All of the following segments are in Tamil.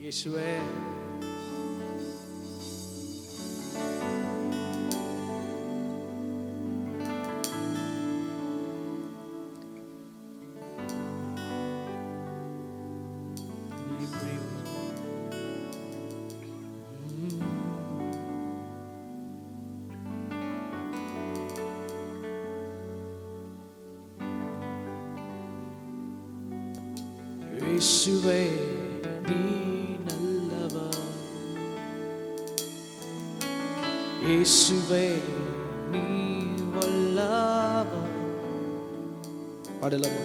இயேசுவே இயேசுவே நீ நல்லவர், இயேசுவே நீ வல்லவர். பாடலாமா?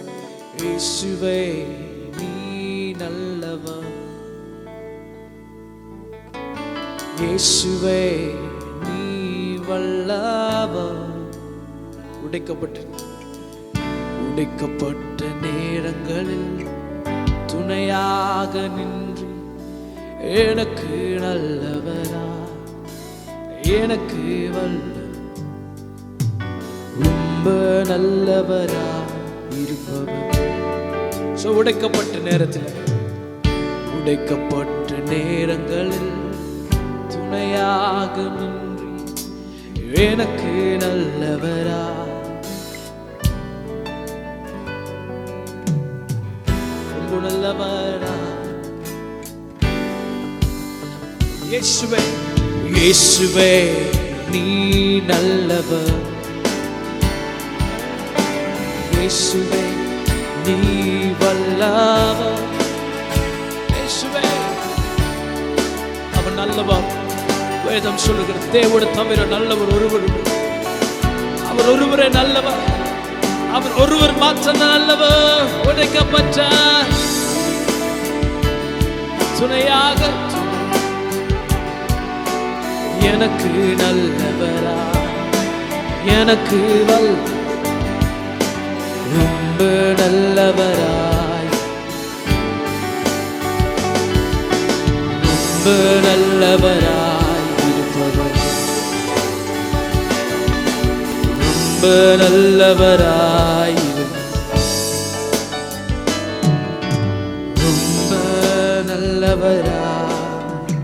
இயேசுவே நீ நல்லவர், இயேசுவே நீ வல்லவர். உடைக்கப்பட்ட நேரங்களில் துணையாக நின்று எனக்கு நல்லவரா, எனக்கு ரொம்ப நல்லவரா இருப்பவர். உடைக்கப்பட்ட நேரங்களில் துணையாக நின்று எனக்கு நல்லவரா, நல்லவரா. இயேசுவே இயேசுவே நீ நல்லவர், இயேசுவே நீ வல்லவர். இயேசுவே அவர் நல்லவர். வேதம் சொல்லுகிறது, தேவனை தவிர நல்லவர் ஒருவர், அவர் ஒருவரே நல்லவர், அவர் ஒருவர் மாற்றம் நல்லவர். உடைக்கப்பட்ட துணையாக எனக்கு நல்லவரா, எனக்கு ரொம்ப நல்லவராய், ரொம்ப நல்லவராய் இருப்பவர், ரொம்ப நல்லவராய், ரொம்ப நல்லவராய்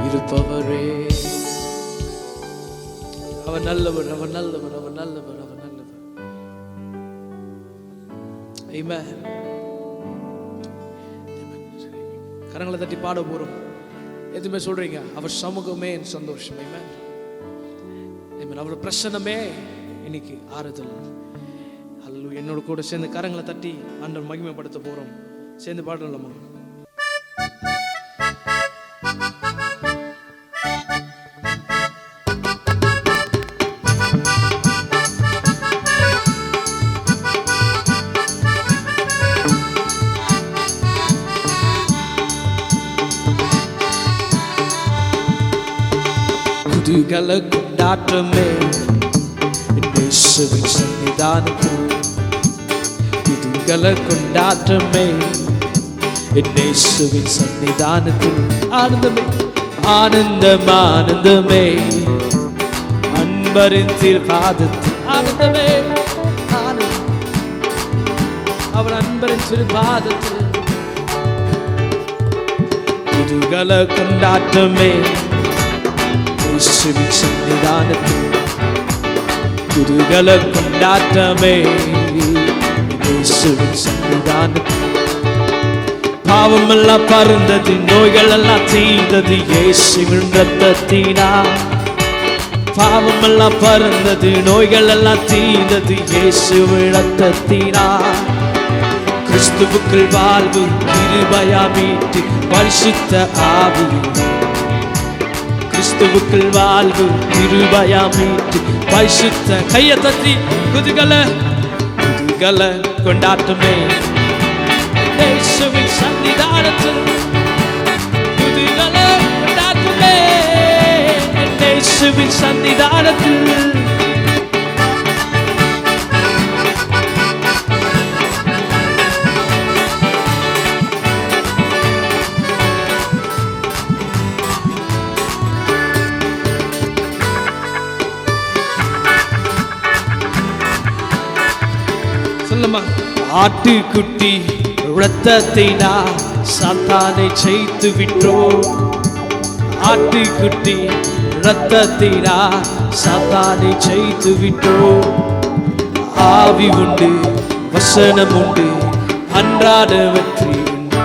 இருப்பவரே. அவர் நல்லவர், அவர் நல்லவர், அவர் நல்லவர், அவர் நல்லவர். ஆமென். கரங்களை தட்டி பாட போறோம். எதுவுமே சொல்றீங்க, அவர் சமூகமே என் சந்தோஷம். ஆமென். ஆமென். அவர் பிரசன்னமே இன்னைக்கு ஆறுதல். ஹல்லேலூயா. என்னோட கூட சேர்ந்து கரங்களை தட்டி ஆண்டவர் மகிமைப்படுத்த போறோம். சேர்ந்து பாடலாமா? குதூகல கொண்டாட்டமே இயேசுவின் சன்னிதானத்தில், குதூகல கொண்டாட்டமே இயேசுவின் சன்னிதானத்தில். ஆனந்தமே ஆனந்தம் ஆனந்தமே அன்பரின் திருப்பாதத்தில். ஆனந்தமே ஆனந்தம் அவர் அன்பரின் திருப்பாதத்தில். குதூகல கொண்டாட்டமே இயேசுவின் சன்னிதானத்தில், குதூகல கொண்டாட்டமே இயேசுவின் சன்னிதானத்தில். பாவமெல்லாம் பறந்தது, நோய்கள் எல்லாம் தீர்ந்தது இயேசுவின் இரத்தத்தினால். பாவமெல்லாம் பறந்தது, நோய்கள் எல்லாம் தீர்ந்தது இயேசுவின் இரத்தத்தினால். கிறிஸ்துவுக்குள் வாழ்வு கிருபையா மீட்டு பரிசுத்த ஆவி, கிறிஸ்துவுக்குள் வாழ்வு கிருபையா மீட்டு பரிசுத்த. கையை தட்டி குதூகல கொண்டாட்டமே இயேசுவின் சன்னிதானத்தில், குதூகல கொண்டாட்டமே இயேசுவின் சன்னிதானத்தில். ஆட்டுக்குட்டி இரத்தத்தினால் சாத்தானை ஜெயித்து விட்டோம். ஆட்டுக்குட்டி ரத்தத்தினா சாத்தானை ஜெயித்து விட்டோம். ஆவி உண்டு, வசனம் உண்டு, அன்றாட வெற்றி உண்டு.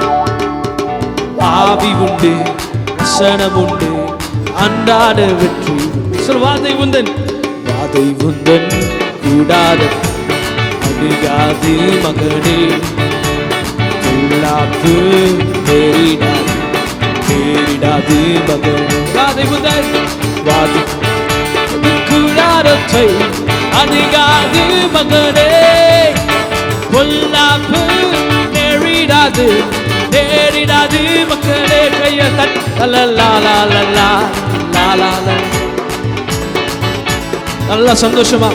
ஆவி உண்டு, வசனம் உண்டு, அன்றாட வெற்றி. வாதை உந்தன், வாதை உந்தன் கூடாத அணுகாது மகனே. பொல்லாப்பு நேரிடாது, நேரிடாது மகனே. வாதை உந்தன், வாதை கூடாரத்தை அணுகாது மகனே. பொல்லாப்பு நேரிடாது, நேரிடாது மகனே. கைய தட்டலா நல்லா சந்தோஷமா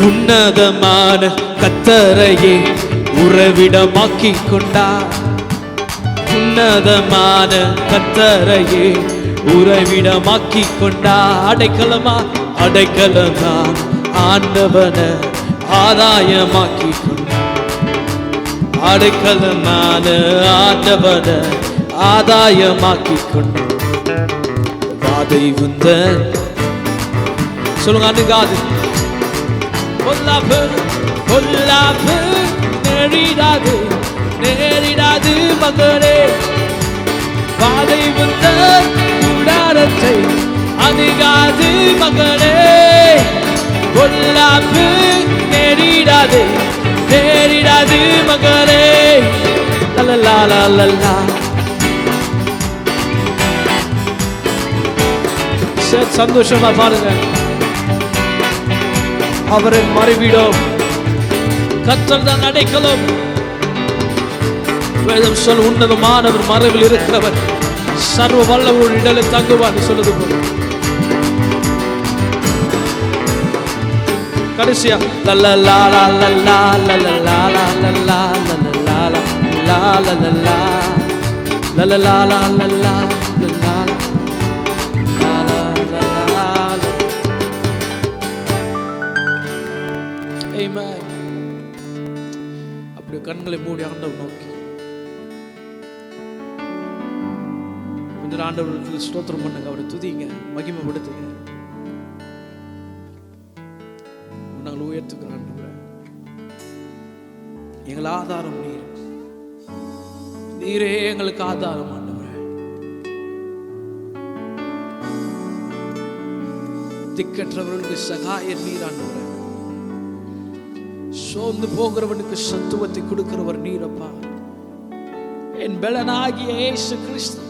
உன்னதமான கர்த்தரையே உறவிடமாக்கிக் கொண்டார். உன்னதமான கர்த்தரையே உறவிடமாக்கிக் கொண்டார். அடைக்கலமா, அடைக்கலமா ஆண்டவன ஆதாயமாக்கிக் கொண்டார். அடைக்கலமான ஆண்டவன ஆதாயமாக்கிக் கொண்டார். வாதை உந்த சொல்லுங்க, அணுகாது. பொல்லாப்பு, பொல்லாப்பு நேரிடாது, நேரிடாது மகனே. வாதை உந்த கூடாரத்தை அணுகாது மகனே. பொல்லாப்பு நேரிடாது, நேரிடாது மகனே. லலலா சந்தோஷமா பாருங்க. அவரின் மறைவிடம், கர்த்தர் தான் அடைக்கலம். வேதம் சொல், உன்னதமானவர் மறைவில் இருக்கிறவர் சர்வ வல்லவர் இடலில் தங்குவார் சொல்லுது போல. கடைசியா லலலா லலலா லலலா லலலா லலலா லலலா லலலா லலலா. அப்படி கண்களை மூடி ஆண்டவர் நோக்கி கொஞ்சம் ஆண்டவருக்கு ஸ்தோத்திரம் பண்ணுங்க. அவரை துதிங்க, மகிமைப்படுத்துங்க. நாங்கள் உயர்த்துக்கிறோம் ஆண்டவரே. எங்கள் ஆதாரம் நீர், நீரே எங்களுக்கு ஆதாரம் ஆண்டவரே. திக்கற்றவர்களுக்கு சகாயர் நீர் ஆண்டவரே. சோர்ந்து போகிறவனுக்கு சத்துவத்தை கொடுக்கிறவர் நீரப்பா. என் பலனாகிய இயேசு கிறிஸ்து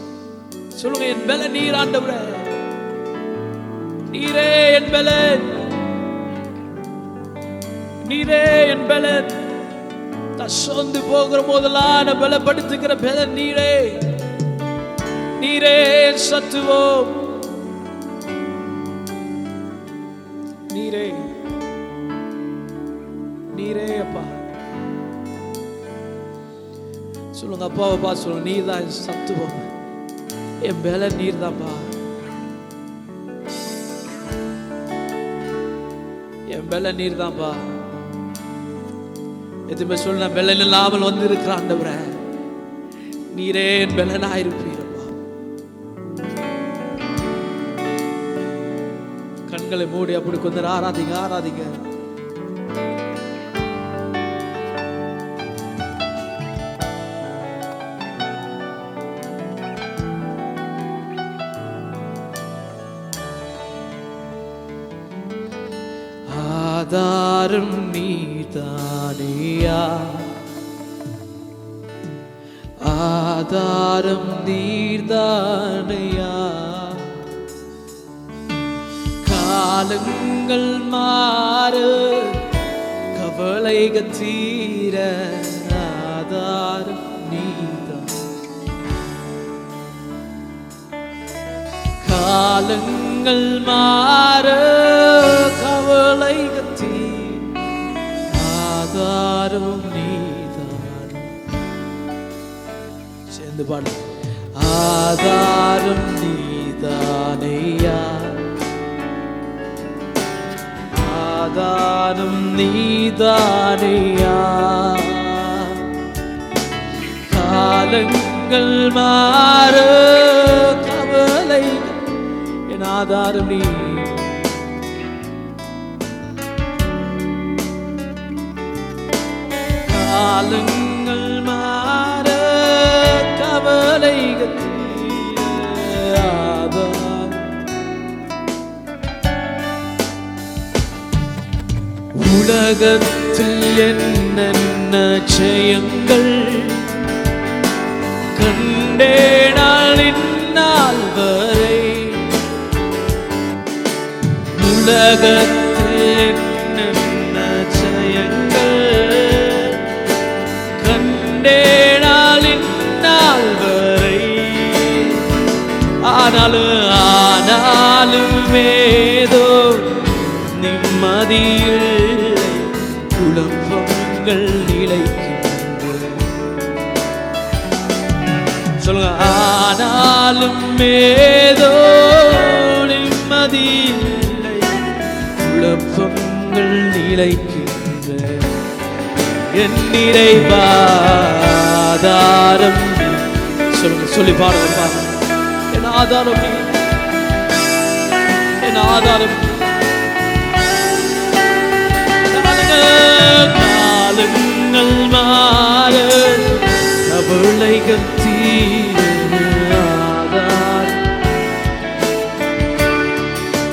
சொல்லுங்க, என் பலன் நீர் ஆண்டவரே. நீரே என் பலன், நீரே என் பலன். சோர்ந்து போகிற போதெல்லாம் பலப்படுத்துகிற பலன் நீரே. நீரே சத்துவம், நீரே நீரே அப்பா. சொல்லுங்க, அப்பாவை பா சொல்லுங்க, நீர் தான் சத்துவம், என் பல நீர் தான்ப்பா. என் பல நீர் தான்ப்பா. எதுவுமே சொல்ல பலன் இல்லாமல் வந்து இருக்கிற ஆண்டவரே, நீரே என் பலனா இருப்பீரப்பா. கண்களை மூடி அப்படி கொஞ்சம் ஆராதிங்க, ஆராதிங்க. ஆதாரம் நீதானியா, ஆதாரம் நீதானையா. காலங்கள் மாற கவலைகள் தீர ஆதாரம் நீதான். காலங்கள் மாற கவலைகள் தீர ஆதாரம் சேர்ந்து பாடு. ஆதாரம் நீதானையா, ஆதாரம் நீதானையா, காலங்கள் மாற கவலை என் ஆதாரம் நீ. காலங்கள் மாற கவலைகள் ஆதாரம். உலகத்தில் என்னென்ன ஜெயங்கள் கண்டேனால் இந்நாள் வரை, உலகத்தில் என்னென்ன ஜெயங்கள் கண்டேனால் இந்நாள் வரை, ஆனாலும் ஏதோ நிம்மதியில்லை, குழப்பங்கள் நிலைக்கின்றன. சொல்லுங்க, ஆனாலும் ஏதோ நிம்மதியில்லை, குழப்பங்கள் நிலைக்கின்றன. என் நிறைவாதாரம் சொல்லுங்க, சொல்லி பாருங்க பாருங்க. என் ஆதாரம் நீ, என் ஆதாரம். காலங்கள் மாற கவலைகள் தீர ஆதாரம்.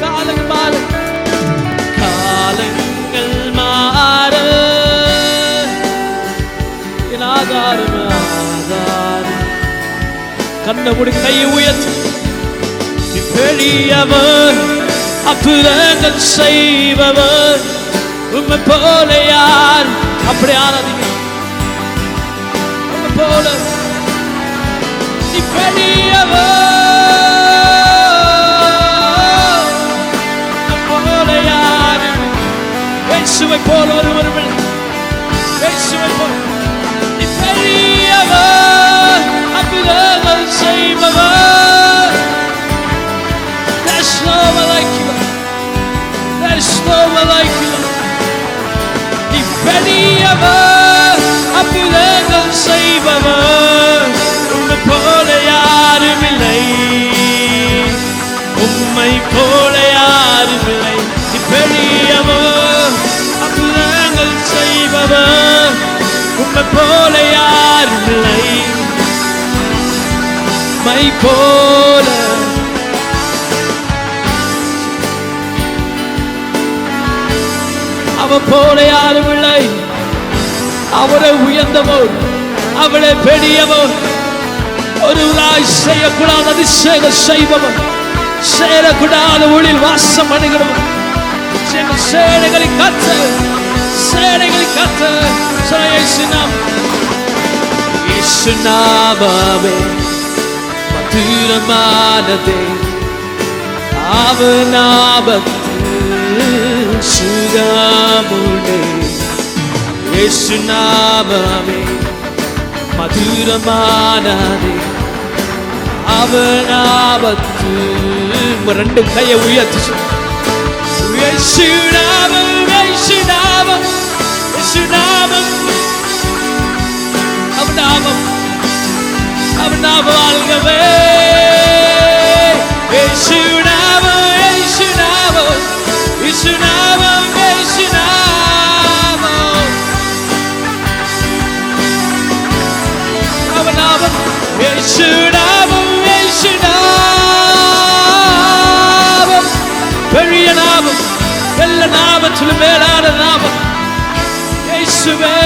காலங்கள் மாற, காலங்கள் மாற என் ஆதாரம் ஆதாரம். கண்ண முடி கையை உயர்த்து. நீ பெரியவர், அற்புதங்கள் செய்பவர், உம்மை போல யார்? அப்படி ஆராதிங்க. உம்மை போல நீ பெரியவர், உம்மை போல யார்? இயேசுவை போல ஒருவர், இயேசுவை போல. நீ பெரியவர், அற்புதங்கள் செய்பவர். There's no one like you. There's no one like you. பெரியவர், அற்புதங்கள் செய்பவர், உம்மை போல யாரும் இல்லை, உம்மை போல யாரும் இல்லை. நீ பெரியவர், அற்புதங்கள் செய்பவர், உம்மை போல யாரும் இல்லை, உம்மை போல. அவர் போல யாரும் இல்லை. அவரை உயர்ந்தவர், அவளை பெரியவர், ஒருவராய் செய்யக்கூடாத அதிசயம் செய்பவர், சேரக்கூடாத ஒளியில் வாசம் பண்ணுகிறவர், சேனைகளை கத்த, சேனைகளை கத்த. இயேசு நாமமே மதுரமானதே, அவர் நாமத்தில் சுகமுண்டே. இயேசு நாமமே மதுரமானதே, அவர் நாமத்தில். ரெண்டு கையை உயர்த்தி இயேசு நாமம், இயேசு நாமம், இயேசு நாமம், அவர் நாமம், அவர் நாமம் வாழ்கவே. இயேசு நாமம், இயேசு நாமம், இயேசு நாமம், இயேசு நாமம், அவர் நாமம். இயேசு நாமம், இயேசு நாமம், பெரிய நாமம், எல்லா நாமத்திலும் மேலான நாமம் இயேசுவே.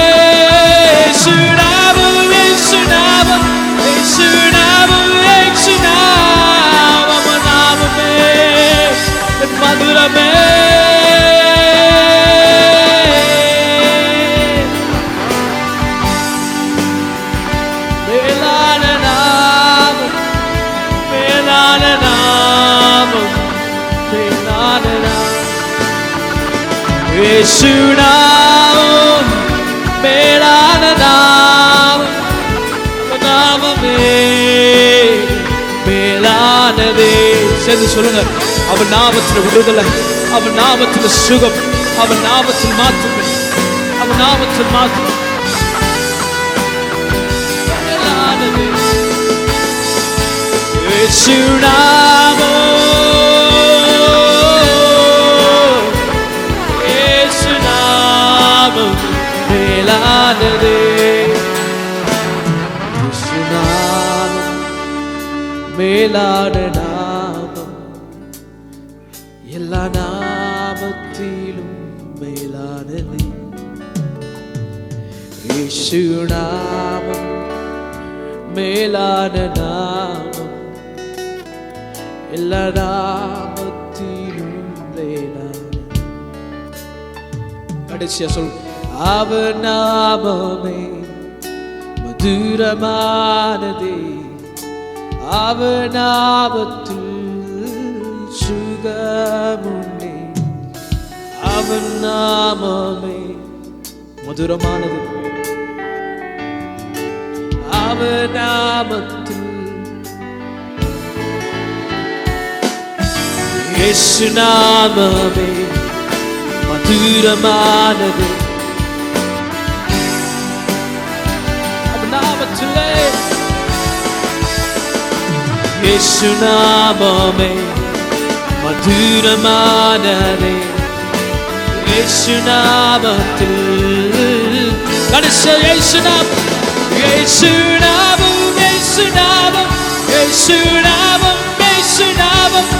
இயேசு நாமம், இயேசு நாமம், இயேசு நாமம், இயேசு நாமம், நாமமே மதுரமே. மேலான நாமம், மேலான நாமம், மேலான நாமம் இயேசு நாமம், மேலான நாமம், நாமமே சேர்ந்து சொல்லுங்க, அவர் நாமத்தில் விடுதலை, அவர் நாமத்தில் சுகம், அவர் நாமத்தில் மாற்றம், அவர் நாமத்தில் மாற்றம். இயேசு நாமம், இயேசு நாமம் மேலானது. இயேசு நாமம் மேலான நாமம், எல்லா நாமத்திலும் மேலானது. இயேசு நாமம் மேலான நாமம், எல்லா நாமத்திலும் மேலானது. கடைசியா சொல், அவர் நாமமே மதுரமானதே, அவர் நாமத்தில் சுகமுண்டே. அவர் நாமமே மதுரமானது, அவர் நாமத்தில். இயேசு நாமமே மதுரமானது, அவர் நாமத்திலே. இயேசு நாமமே மதுரமானது, இயேசு நாமத்தில். கடைசி இயேசு நாமம், இயேசு நாமம், இயேசு நாமம், இயேசு நாமம், இயேசு நாமம்,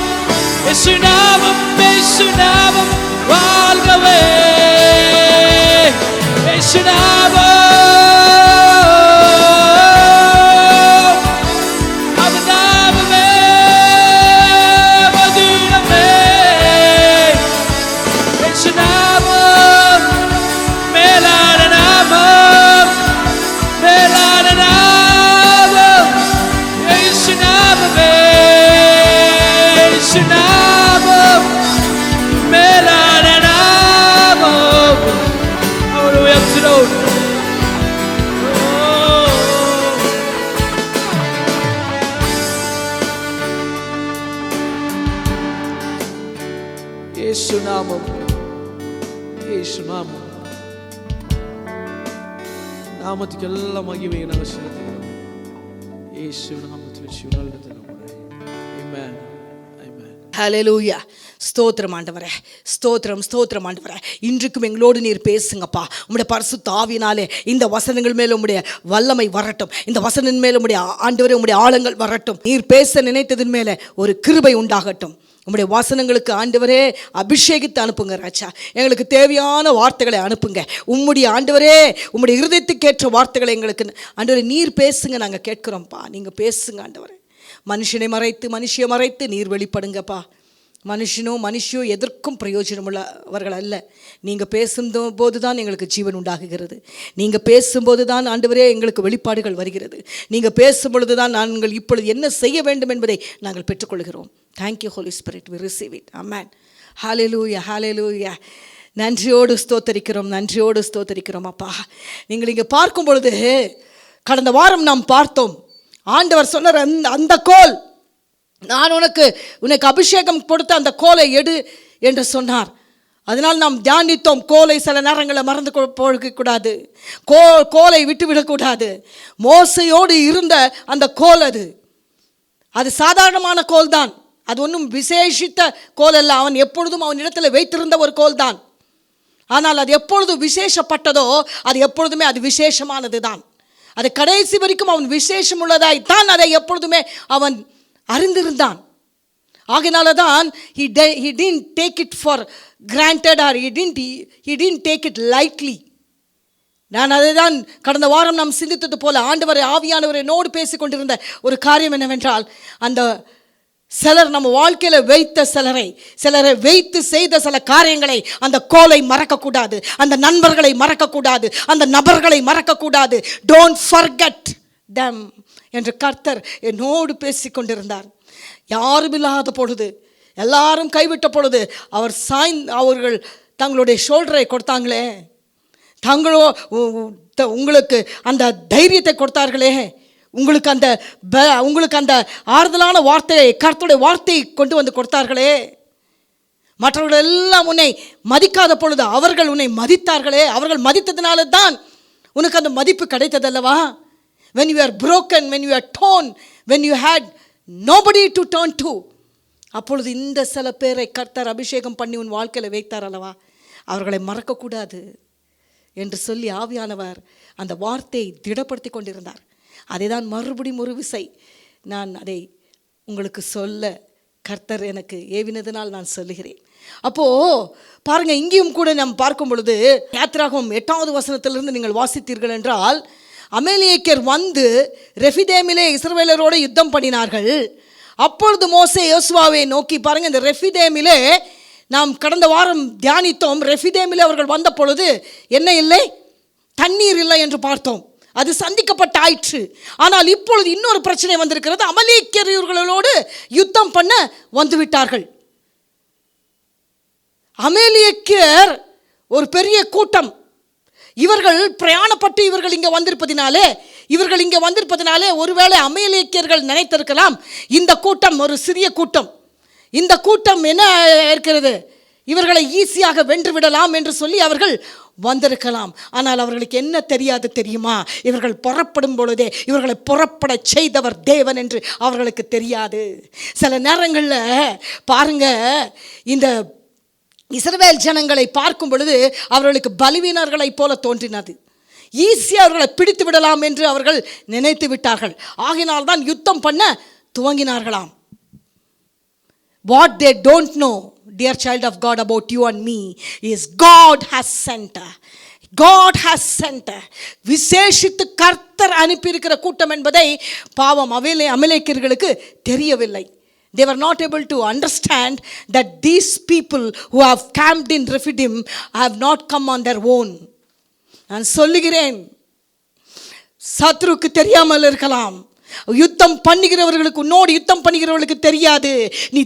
இயேசு நாமம், இயேசு நாமம் வாழ்கவே. இயேசு நாமம், அவர் நாமமே மதுரமே. இயேசு நாமம் மேலான நாமம், மேலான நாமம். இயேசு நாமமே, இயேசு நாமம் மேலான நாமம். அவரை உயர்த்துகிறோம். இயேசு நாமம், இயேசு நாமம், நாமத்துக்கு எல்லாம் மகிமையை நாங்கள் செலுத்துகிறோம். இயேசு நாமத்தில் சிவனாலிடத்தில் ஆமென், ஆமென். ஹல்லேலூயா. ஸ்தோத்திரம் ஆண்டவரே, ஸ்தோத்திரம், ஸ்தோத்திரம் ஆண்டவரே. இன்றைக்கும் எங்களோடு நீர் பேசுங்கப்பா. உம்முடைய பரிசுத்த ஆவியினாலே இந்த வசனங்கள் மேல உம்முடைய வல்லமை வரட்டும். இந்த வசனம் மேல உம்முடைய ஆண்டவரே உம்முடைய ஆழங்கள் வரட்டும். நீர் பேச நினைத்ததின் மேல ஒரு கிருபை உண்டாகட்டும். உம்முடைய வசனங்களுக்கு ஆண்டவரே அபிஷேகித்து அனுப்புங்க ராஜா. எங்களுக்கு தேவையான வார்த்தைகளை அனுப்புங்க. உம்முடைய ஆண்டவரே உம்முடைய இருதயத்துக்கு ஏற்ற வார்த்தைகளை எங்களுக்கு ஆண்டவரே நீர் பேசுங்க. நாங்கள் கேட்குறோம்ப்பா, நீங்கள் பேசுங்க ஆண்டவரே. மனுஷனை மறைத்து மனுஷியை மறைத்து நீர் வெளிப்படுங்கப்பா. மனுஷியோ எதற்கும் பிரயோஜனமுள்ளவர்கள் அல்ல. நீங்கள் பேசும்போது தான் எங்களுக்கு ஜீவன் உண்டாகுகிறது. நீங்கள் பேசும்போது தான் ஆண்டவரே எங்களுக்கு வெளிப்பாடுகள் வருகிறது. நீங்கள் பேசும்பொழுது தான் நாங்கள் இப்பொழுது என்ன செய்ய வேண்டும் என்பதை நாங்கள் பெற்றுக்கொள்கிறோம். Thank you Holy Spirit, we receive it. Amen. Hallelujah, hallelujah. நன்றியோடு ஸ்தோத்தரிக்கிறோம், நன்றியோடு ஸ்தோத்தரிக்கிறோம் அப்பா. நீங்கள் இங்கே பார்க்கும் பொழுது கடந்த வாரம் நாம் பார்த்தோம், ஆண்டவர் சொன்னார், அந்த கோல், நான் உனக்கு அபிஷேகம் கொடுத்த அந்த கோலை எடு என்று சொன்னார். அதனால் நாம் தியானித்தோம், கோலை சில நேரங்களில் மறந்து போகக்கூடாது, கோலை விட்டுவிடக்கூடாது. மோசையோடு இருந்த அந்த கோல் அது சாதாரணமான கோல் தான், அது ஒன்றும் விசேஷித்த கோல் அல்ல. அவன் எப்பொழுதும் அவன் இடத்துல வைத்திருந்த ஒரு கோல் தான். ஆனால் அது எப்பொழுது விசேஷப்பட்டதோ அது எப்பொழுதுமே அது விசேஷமானது தான். அது கடைசி வரைக்கும் அவன் விசேஷம் உள்ளதாய் தான் அதை எப்பொழுதுமே அவன் அறிந்திருந்தான். ஆகையினால தான் he didn't take it for granted or he didn't take it lightly. நான் அதை தான் கடந்த வாரம் நாம் சிந்தித்தது போல ஆண்டவரை ஆவியானவர் என்னோடு பேசிக்கொண்டிருந்த ஒரு காரியம் என்னவென்றால், அந்த சிலர் நம்ம வாழ்க்கையில் வைத்த சிலரை வைத்து செய்த சில காரியங்களை, அந்த கோலை மறக்கக்கூடாது, அந்த நண்பர்களை மறக்கக்கூடாது, அந்த நபர்களை மறக்கக்கூடாது. டோன்ட் ஃபர்கெட் them என்று கர்த்தர் என்னோடு பேசி கொண்டிருந்தார். யாரும் இல்லாத பொழுது, எல்லாரும் கைவிட்ட பொழுது அவர்கள் தங்களுடைய ஷோல்டரை கொடுத்தாங்களே, உங்களுக்கு அந்த தைரியத்தை கொடுத்தார்களே, உங்களுக்கு அந்த ஆறுதலான வார்த்தையை, கர்த்தருடைய வார்த்தையை கொண்டு வந்து கொடுத்தார்களே. மற்றவர்கள் எல்லாம் உன்னை மதிக்காத பொழுது அவர்கள் உன்னை மதித்தார்களே. அவர்கள் மதித்ததினால தான் உனக்கு அந்த மதிப்பு கிடைத்ததல்லவா. when you are broken, when you are torn, when you had nobody to turn to, அப்பொழுது இந்த சில பேரை கர்த்தர் அபிஷேகம் பண்ணி உன் வாழ்க்கையில் வைத்தார் அல்லவா. அவர்களை மறக்கக்கூடாது என்று சொல்லி ஆவியானவர் அந்த வார்த்தையை திடப்படுத்தி கொண்டிருந்தார். அதை தான் மறுபடியும் ஒரு விசை நான் அதை உங்களுக்கு சொல்ல கர்த்தர் எனக்கு ஏவினதினால் நான் சொல்லுகிறேன். அப்போது பாருங்க, இங்கேயும் கூட நாம் பார்க்கும் பொழுது யாத்திராகமம் 8வது வசனத்திலிருந்து நீங்கள் வாசித்தீர்கள் என்றால், அமலேக்கியர் வந்து ரெஃபிதேமிலே இஸ்ரவேலரோடு யுத்தம் பண்ணினார்கள். அப்பொழுது மோசே யோசுவாவை நோக்கி, பாருங்க, இந்த ரெஃபிதேமிலே நாம் கடந்த வாரம் தியானித்தோம். ரெஃபிதேமிலே அவர்கள் வந்த பொழுது என்ன இல்லை? தண்ணீர் இல்லை என்று பார்த்தோம். அது சந்திக்கப்பட்டாயிற்று. ஆனால் இப்பொழுது இன்னொரு பிரச்சனை வந்திருக்கிறது. அமலேக்கியர் இவர்களோடு யுத்தம் பண்ண வந்துவிட்டார்கள். அமலேக்கியர் ஒரு பெரிய கூட்டம். இவர்கள் பிரயாணப்பட்டு இவர்கள் இங்கே வந்திருப்பதினாலே ஒருவேளை அமலேக்கியர்கள் நினைத்திருக்கலாம், இந்த கூட்டம் ஒரு சிறிய கூட்டம், இந்த கூட்டம் என்ன இருக்கிறது, இவர்களை ஈஸியாக வென்று விடலாம் என்று சொல்லி அவர்கள் வந்திருக்கலாம். ஆனால் அவர்களுக்கு என்ன தெரியாது தெரியுமா? இவர்கள் புறப்படும் பொழுதே இவர்களை புறப்பட செய்தவர் தேவன் என்று அவர்களுக்கு தெரியாது. சில நேரங்களில் பாருங்க, இந்த இஸ்ரவேல் ஜனங்களை பார்க்கும் பொழுது அவர்களுக்கு பலவீனர்களைப் போல தோன்றினது. ஈஸியாக அவர்களை பிடித்து விடலாம் என்று அவர்கள் நினைத்து விட்டார்கள். ஆகினால்தான் யுத்தம் பண்ண துவங்கினார்களாம். What they don't know, dear child of God, about you and me is God has sent. விசேஷித்து கர்த்தர் அனுப்பியிருக்கிற கூட்டம் என்பதை பாவம் அமலேக்கியர்களுக்கு தெரியவில்லை. They were not able to understand that these people who have camped in Rephidim have not come on their own. நான் சொல்லுகிறேன், சத்ருக்கு தெரியாமல் இருக்கலாம், யுத்தம் பண்ணுகிறவர்களுக்கு, உன்னோடு யுத்தம் பண்ணுகிறவர்களுக்கு தெரியாது நீ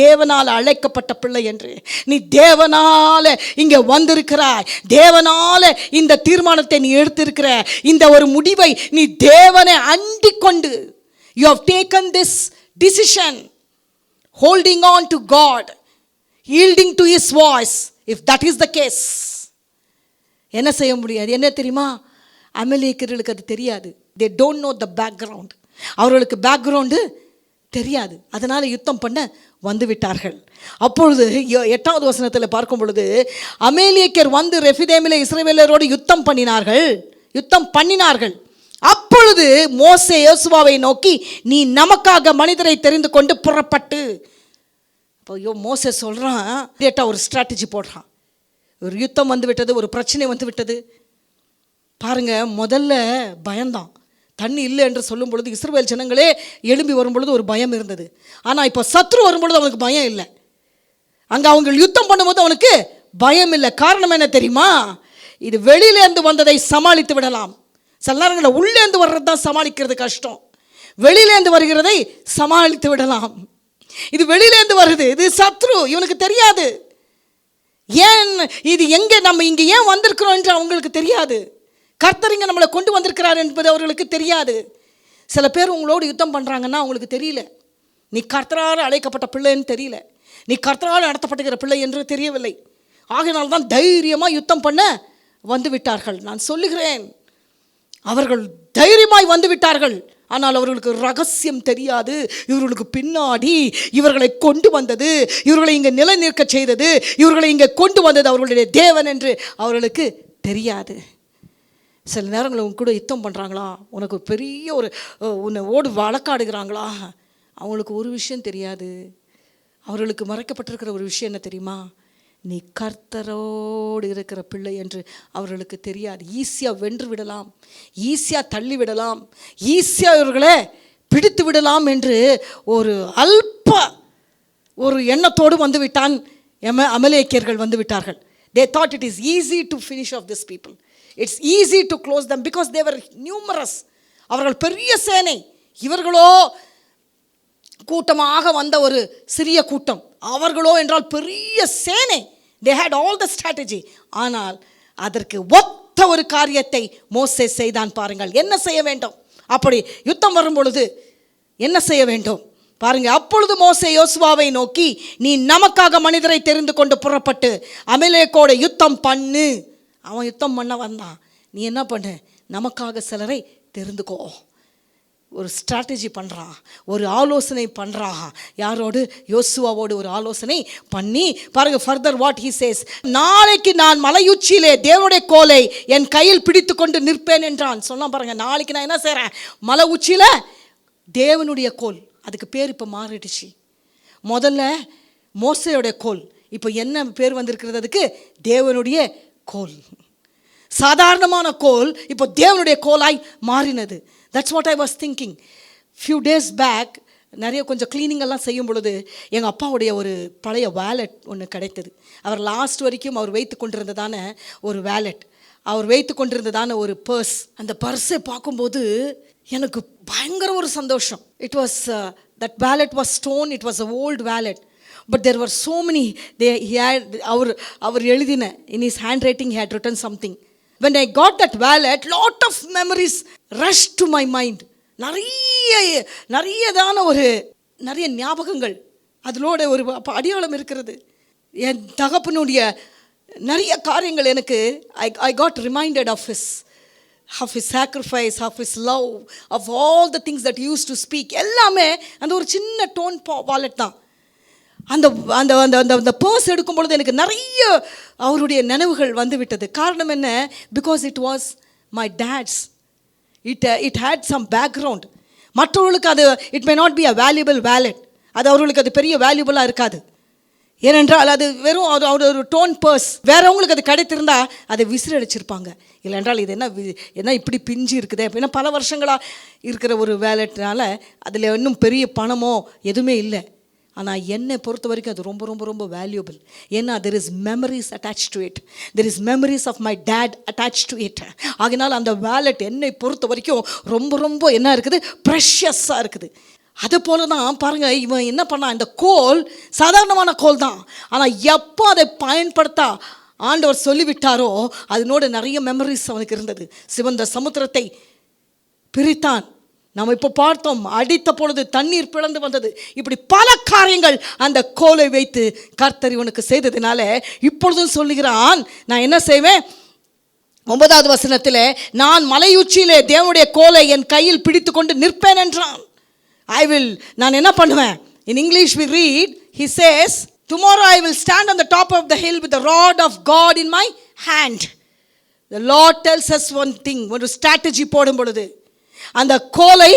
தேவனால் அழைக்கப்பட்ட பிள்ளை என்று. நீ தேவனால இங்கே வந்திருக்கிறாய், தேவனால இந்த தீர்மானத்தை நீ எடுத்திருக்கிற, இந்த ஒரு முடிவை நீ தேவனை அண்டிக் கொண்டு, you have taken this decision, holding on to God, yielding to His voice. If that is the case, என்ன செய்ய முடியாது? என்ன தெரியுமா? அமலேக்கியர்களுக்கு அது தெரியாது. they don't know the background. அவர்களுக்கு பேக்ரவுண்டு தெரியாது. அதனால் யுத்தம் பண்ண வந்து விட்டார்கள். அப்பொழுது 8வது வசனத்தில் பார்க்கும் பொழுது, அமலேக்கியர் வந்து ரெஃபிதேமிலே இஸ்ரவேலரோடு யுத்தம் பண்ணினார்கள். அப்பொழுது மோசே யோசுவாவை நோக்கி, நீ நமக்காக மனிதரை தெரிந்து கொண்டு புறப்பட்டு. இப்போ மோசே சொல்கிறான், ஒரு ஸ்ட்ராட்டஜி போடுறான். ஒரு யுத்தம் வந்து விட்டது, ஒரு பிரச்சனை வந்து விட்டது. பாருங்க, முதல்ல பயம்தான். தண்ணி இல்லை என்று சொல்லும் பொழுது இஸ்ரவேல் ஜனங்களே எழும்பி வரும் பொழுது ஒரு பயம் இருந்தது. ஆனால் இப்போ சத்ரு வரும்பொழுது அவனுக்கு பயம் இல்லை. அங்கே அவங்க யுத்தம் பண்ணும்போது அவனுக்கு பயம் இல்லை. காரணம் என்ன தெரியுமா? இது வெளியிலேருந்து வந்ததை சமாளித்து விடலாம். சில நேரங்களில் உள்ளேந்து வர்றது தான் சமாளிக்கிறது கஷ்டம். வெளியிலேருந்து வருகிறதை சமாளித்து விடலாம். இது வெளியிலேருந்து வருது, இது சத்ரு, இவனுக்கு தெரியாது. ஏன் இது எங்கே நம்ம இங்கே ஏன் வந்திருக்கிறோம் என்று அவங்களுக்கு தெரியாது. கர்த்தர் இங்கே நம்மளை கொண்டு வந்திருக்கிறார் என்பது அவர்களுக்கு தெரியாது. சில பேர் உங்களோடு யுத்தம் பண்ணுறாங்கன்னா அவங்களுக்கு தெரியல. நீ கர்த்தரால் அழைக்கப்பட்ட பிள்ளைன்னு தெரியல, நீ கர்த்தரால் நடத்தப்பட்டுகிற பிள்ளை என்று தெரியவில்லை. ஆகையினால்தான் தைரியமாக யுத்தம் பண்ண வந்து விட்டார்கள். நான் சொல்லுகிறேன், அவர்கள் தைரியமாய் வந்து விட்டார்கள். ஆனால் அவர்களுக்கு ரகசியம் தெரியாது. இவர்களுக்கு பின்னாடி இவர்களை கொண்டு வந்தது, இவர்களை இங்கே நிலை நிற்க செய்தது, இவர்களை இங்கே கொண்டு வந்தது அவர்களுடைய தேவன் என்று அவர்களுக்கு தெரியாது. சில நேரங்களில் உங்க கூட யுத்தம் பண்ணுறாங்களா, உனக்கு பெரிய உன்னை வழக்காடுகிறாங்களா, அவங்களுக்கு ஒரு விஷயம் தெரியாது. அவர்களுக்கு மறைக்கப்பட்டிருக்கிற ஒரு விஷயம் என்ன தெரியுமா? நீ கர்த்தரோடு இருக்கிற பிள்ளை என்று அவர்களுக்கு தெரியாது. ஈஸியாக வென்று விடலாம், ஈஸியாக தள்ளி விடலாம், ஈஸியாக இவர்களை பிடித்து விடலாம் என்று ஒரு எண்ணத்தோடு வந்து விட்டான் அமலேக்கியர்கள் வந்து விட்டார்கள். They thought it is easy to finish off these people. It's easy to close them because they were numerous. அவர்கள் பெரிய சேனை, இவர்களோ கூட்டமாக வந்த ஒரு சிறிய கூட்டம், அவர்களோ என்றால் பெரிய சேனை. They had all the strategy. ஆனால் அதற்கு ஒத்த ஒரு காரியத்தை மோசே செய்தான். பாருங்கள் என்ன செய்ய வேண்டும். அப்படி யுத்தம் வரும் பொழுது என்ன செய்ய வேண்டும் பாருங்க. அப்பொழுது மோசே யோசுவாவை நோக்கி, நீ நமக்காக மனிதரை தெரிந்து கொண்டு புறப்பட்டு அமலேக்கோட யுத்தம் பண்ணு. அவன் யுத்தம் பண்ண வந்தான், நீ என்ன பண்ணு, நமக்காக சிலரை தெரிந்துக்கோ. ஒரு ஸ்ட்ராட்டஜி பண்ணுறான், ஒரு ஆலோசனை பண்ணுறான். யாரோடு? யோசுவாவோடு ஒரு ஆலோசனை பண்ணி பாருங்க. ஃபர்தர் வாட் ஹி சேஸ், நாளைக்கு நான் மலையுச்சியிலே தேவனுடைய கோலை என் கையில் பிடித்து கொண்டு நிற்பேன் என்றான். சொன்னான் பாருங்க, நாளைக்கு நான் என்ன செய்கிறேன், மலை உச்சியில் தேவனுடைய கோல். அதுக்கு பேர் இப்போ மாறிடுச்சு. முதல்ல மோசையோடைய கோல், இப்போ என்ன பேர் வந்திருக்கிறது அதுக்கு? தேவனுடைய கோல். சாதாரணமான கோல் இப்போ தேவனுடைய கோலாய் மாறினது. That's what I was thinking. Few days back நிறைய கொஞ்சம் க்ளீனிங் எல்லாம் செய்யும் பொழுது எங்கள் அப்பாவுடைய ஒரு பழைய வேலெட் ஒன்று கிடைத்தது. அவர் லாஸ்ட் வரைக்கும் அவர் வைத்து கொண்டிருந்ததான ஒரு வேலெட், அவர் வைத்து கொண்டிருந்ததான ஒரு பர்ஸ். அந்த பர்ஸை பார்க்கும்போது எனக்கு பயங்கர ஒரு சந்தோஷம். It was that wallet was stone, it was a old wallet, but there were so many. அவர் எழுதின in his hand writing had written something. when I got that wallet, lot of memories rushed to my mind. நிறைய ஞாபகங்கள் அதிலோட ஒரு அடையாளம் இருக்கிறது. என் தகப்பனுடைய நிறைய காரியங்கள் எனக்கு I got reminded of his sacrifice, of his love, of all the things that he used to speak. எல்லாமே அந்த ஒரு சின்ன டோன் வாலெட் தான். அந்த அந்த அந்த அந்த அந்த பர்ஸ் எடுக்கும் பொழுது எனக்கு நிறைய அவருடைய நினைவுகள் வந்து விட்டது. காரணம் என்ன? Because it was my dad's. It had some background. மற்றவர்களுக்கு அது it may not be a valuable wallet. அது அவர்களுக்கு அது பெரிய வேல்யூபிளாக இருக்காது. ஏனென்றால் அது வெறும் ஒரு டோன் பர்ஸ். வேறவங்களுக்கு அது கிடைத்திருந்தா அதை விசிறடிச்சிருப்பாங்க. இல்லைன்றால் இது என்ன இப்படி பிஞ்சு இருக்குது அப்படின்னா, பல வருஷங்களாக இருக்கிற ஒரு வேலெட்னால அதில் இன்னும் பெரிய பணமோ எதுவுமே இல்லை. ஆனால் என்னை பொறுத்த வரைக்கும் அது ரொம்ப ரொம்ப ரொம்ப வேல்யூபிள். ஏன்னா there is memories attach to it. There is memories of my dad attach to it. ஆகினால் அந்த வேலெட் என்னை பொறுத்த வரைக்கும் ரொம்ப ரொம்ப என்ன இருக்குது, ப்ரெஷஸாக இருக்குது. அது போல தான் பாருங்கள், இவன் என்ன பண்ணான், இந்த கோல் சாதாரணமான கோல் தான். ஆனால் எப்போ அதை பயன்படுத்த ஆண்டவர் சொல்லிவிட்டாரோ அதனோட நிறைய மெமரிஸ் அவனுக்கு இருந்தது. சிவந்த சமுத்திரத்தை பிரித்தான். நாம் இப்போ பார்த்தோம், அடித்த பொழுது தண்ணீர் பிளந்து வந்தது. இப்படி பல காரியங்கள் அந்த கோலை வைத்து கர்த்தர் இவனுக்கு செய்ததினால இப்பொழுதும் சொல்லுகிறான், நான் என்ன செய்வேன்? 9வது வசனத்தில், நான் மலையுச்சியிலே தேவனுடைய கோலை என் கையில் பிடித்து கொண்டு நிற்பேன் என்றான். நான் என்ன பண்ணுவேன்? In English we read, he says, tomorrow I will stand on the top of the hill with the rod of God in my hand. The Lord tells us one thing. ஒரு ஸ்ட்ராட்டஜி போடும் பொழுது அந்த கோலை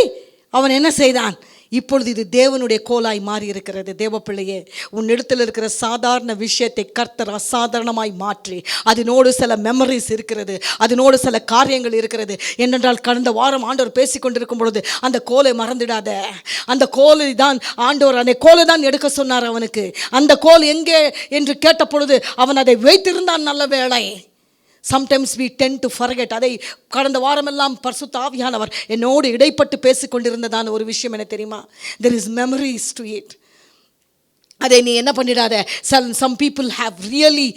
அவன் என்ன செய்தான்? இப்பொழுது இது தேவனுடைய கோலாய் மாறி இருக்கிறது. தேவ பிள்ளையே, உன்னிடத்தில் இருக்கிற சாதாரண விஷயத்தை கர்த்தர் அசாதாரணமாய் மாற்றி அதனோடு சில மெமரிஸ் இருக்கிறது, அதனோடு சில காரியங்கள் இருக்கிறது. என்னென்றால் கடந்த வாரம் ஆண்டவர் பேசி கொண்டிருக்கும் பொழுது அந்த கோலை மறந்துடாத. அந்த கோலை தான் ஆண்டவர், அந்த கோலை தான் எடுக்க சொன்னார் அவனுக்கு. அந்த கோல் எங்கே என்று கேட்ட பொழுது அவன் அதை வைத்திருந்தான். நல்ல வேளை. Sometimes we tend to forget. அதை கடந்த வாரமெல்லாம் பரிசுத்த ஆவியானவர் என்னோடு இடைப்பட்டு பேசிக்கொண்டிருந்ததான ஒரு விஷயம் என்ன தெரியுமா? There is memories to it. அதை நீ என்ன பண்ணிடாத. some people have really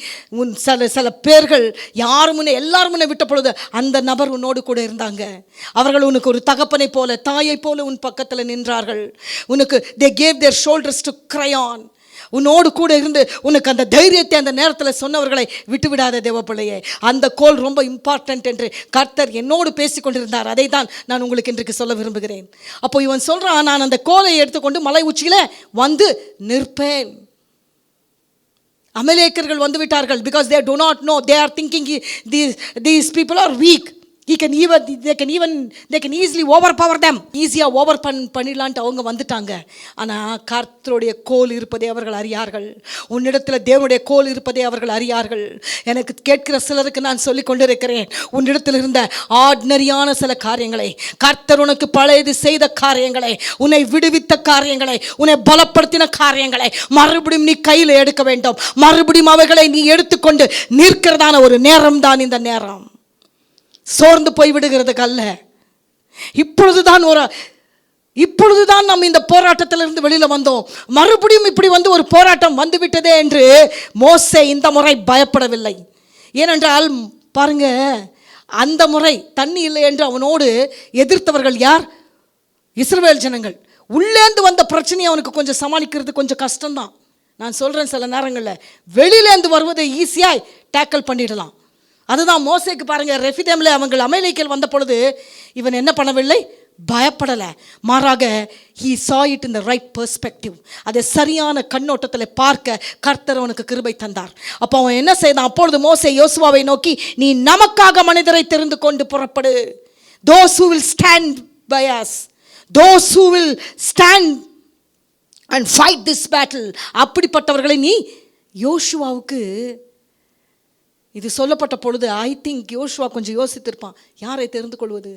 சில பேர்கள் யாரும் முன்னே எல்லாரும் முன்னே விட்ட பொழுது அந்த நபர் உன்னோடு கூட இருந்தாங்க. அவர்கள் உனக்கு ஒரு தகப்பனை போல தாயை போல உன் பக்கத்தில் நின்றார்கள். உனக்கு they gave their shoulders to cry on. உன்னோடு கூட இருந்து உனக்கு அந்த தைரியத்தை அந்த நேரத்தில் சொன்னவர்களை விட்டுவிடாத தேவ பிள்ளையே. அந்த கோல் ரொம்ப இம்பார்ட்டன்ட் என்று கர்த்தர் என்னோடு பேசி கொண்டிருந்தார். அதை தான் நான் உங்களுக்கு இன்றைக்கு சொல்ல விரும்புகிறேன். அப்போ இவன் சொல்கிறான், நான் அந்த கோலை எடுத்துக்கொண்டு மலை உச்சியில் வந்து நிற்பேன். அமலேக்கர்கள் வந்து விட்டார்கள். Because they do not know, they are thinking these people are weak. they can easily overpower them. ஈஸியாக ஓவர் பண்ணிடலான்ட்டு அவங்க வந்துட்டாங்க. ஆனால் கர்த்தருடைய கோல் இருப்பதை அவர்கள் அறியார்கள். உன்னிடத்தில் தேவனுடைய கோல் இருப்பதை அவர்கள் அறியார்கள். எனக்கு கேட்கிற சிலருக்கு நான் சொல்லி கொண்டிருக்கிறேன், உன்னிடத்தில் இருந்த ஆர்டினரியான சில காரியங்களை, கர்த்தர் உனக்கு பழையது செய்த காரியங்களை, உன்னை விடுவித்த காரியங்களை, உன்னை பலப்படுத்தின காரியங்களை மறுபடியும் நீ கையில் எடுக்க வேண்டும். மறுபடியும் அவைகளை நீ எடுத்துக்கொண்டு நிற்கிறதான ஒரு நேரம் தான் இந்த நேரம். சோர்ந்து போய் விடுகிறதுக்கு அல்ல. இப்பொழுதுதான் நம்ம இந்த போராட்டத்திலிருந்து வெளியில் வந்தோம். மறுபடியும் இப்படி வந்து ஒரு போராட்டம் வந்து விட்டதே என்று மோசே இந்த முறை பயப்படவில்லை. ஏனென்றால் பாருங்க, அந்த முறை தண்ணி இல்லை என்று அவனோடு எதிர்த்தவர்கள் யார்? இஸ்ரவேல் ஜனங்கள். உள்ளேந்து வந்த பிரச்சனையை அவனுக்கு கொஞ்சம் சமாளிக்கிறது கொஞ்சம் கஷ்டம்தான். நான் சொல்கிறேன், சில நேரங்களில் வெளியிலேருந்து வருவதை ஈஸியாக டேக்கிள் பண்ணிடலாம். அதுதான் மோசேக்கு பாருங்கள், ரெஃபிதேமில் அவங்கள் அமலேக்கியர் வந்த பொழுது இவன் என்ன பண்ணவில்லை? பயப்படலை. மாறாக he saw it in the right perspective. அதை சரியான கண்ணோட்டத்தில் பார்க்க கர்த்தர் அவனுக்கு கிருபை தந்தார். அப்போ அவன் என்ன செய்தான்? அப்பொழுது மோசே யோசுவாவை நோக்கி, நீ நமக்காக மனிதரை தெரிந்து கொண்டு புறப்படு. those who will stand by us, those who will stand and fight this battle, அப்படிப்பட்டவர்களை நீ. யோசுவாவுக்கு இது சொல்லப்பட்ட பொழுது ஐ திங்க் யோசுவா கொஞ்சம் யோசித்திருப்பான். யாரை தெரிந்து கொள்வது,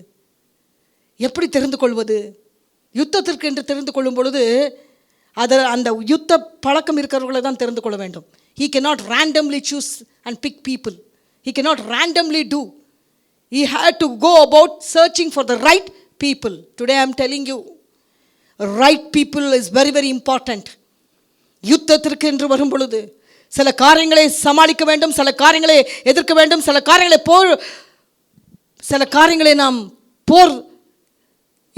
எப்படி தெரிந்து கொள்வது? யுத்தத்திற்கு என்று தெரிந்து கொள்ளும் பொழுது அந்த யுத்த பழக்கம் இருக்கிறவர்களை தான் தெரிந்து கொள்ள வேண்டும். he cannot randomly choose and pick people. he cannot randomly do. he had to go about searching for the right people. today I am telling you, right people is very very important. யுத்தத்திற்கு என்று வரும் பொழுது சில காரியங்களை சமாளிக்க வேண்டும், சில காரியங்களை எதிர்க்க வேண்டும், சில காரியங்களை நாம் போர்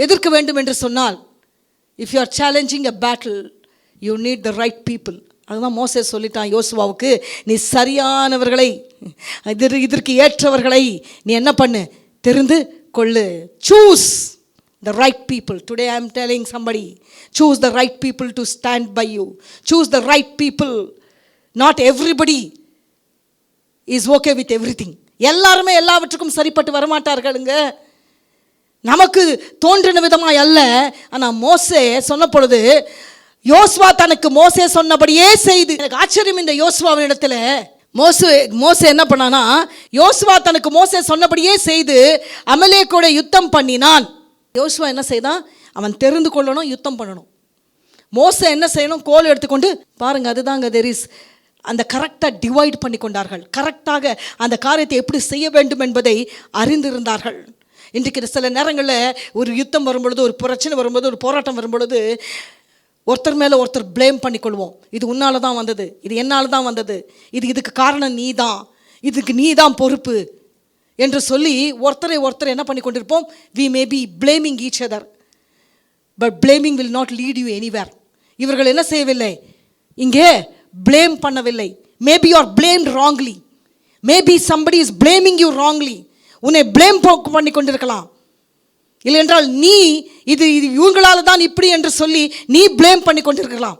எதிர்க்க வேண்டும் என்று சொன்னால், if you are challenging a battle you need the right people. அதுதான் மோசே சொல்லிட்டான் யோசுவாவுக்கு, நீ சரியானவர்களை, இதற்கு ஏற்றவர்களை நீ என்ன பண்ணு? தெரிந்து கொள்ளு. Choose the right people. today I am telling somebody, choose the right people to stand by you. choose the right people. not everybody is okay with everything. எல்லாருமே எல்லாவற்றுக்கும் சரிப்பட்டு வரமாட்டார்களுங்க. நமக்கு தோன்றின விதமாய் அல்ல. ஆனால் மோசே சொன்ன பொழுது யோசுவா தனக்கு மோசே சொன்னபடியே செய்து. எனக்கு ஆச்சரியம் இந்த யோசுவாவின் இடத்துல. மோசே என்ன பண்ணானா, யோசுவா தனக்கு மோசே சொன்னபடியே செய்து அமலேக்கோட யுத்தம் பண்ணினான். யோசுவா என்ன செய்தான்? அவன் தெரிந்து கொள்ளணும், யுத்தம் பண்ணணும். மோசே என்ன செய்யணும்? கோல் எடுத்துக்கொண்டு பாருங்க, அதுதாங்க there is அந்த கரெக்டாக டிவைட் பண்ணி கொண்டார்கள். கரெக்டாக அந்த காரியத்தை எப்படி செய்ய வேண்டும் என்பதை அறிந்திருந்தார்கள். இன்றைக்கு சில நேரங்களில் ஒரு யுத்தம் வரும்பொழுது, ஒரு பிரச்சனை வரும்பொழுது, ஒரு போராட்டம் வரும்பொழுது ஒருத்தர் மேலே ஒருத்தர் ப்ளேம் பண்ணிக்கொள்வோம். இது உன்னால் தான் வந்தது, இது என்னால் தான் வந்தது, இதுக்கு காரணம் நீ தான், இதுக்கு நீ தான் பொறுப்பு என்று சொல்லி ஒருத்தர் என்ன பண்ணி கொண்டிருப்போம்? we may be blaming each other, but blaming will not lead you anywhere. இவர்கள் என்ன செய்யவில்லை? இங்கே blame பண்ணவில்லை. maybe you are blamed wrongly, maybe somebody is blaming you wrongly. உன்னை blame பண்ணி கொண்டிருக்கலாம். இல்லை என்றால் நீ இது இவங்களால தான் இப்படி என்று சொல்லி நீ blame பண்ணி கொண்டிருக்கலாம்.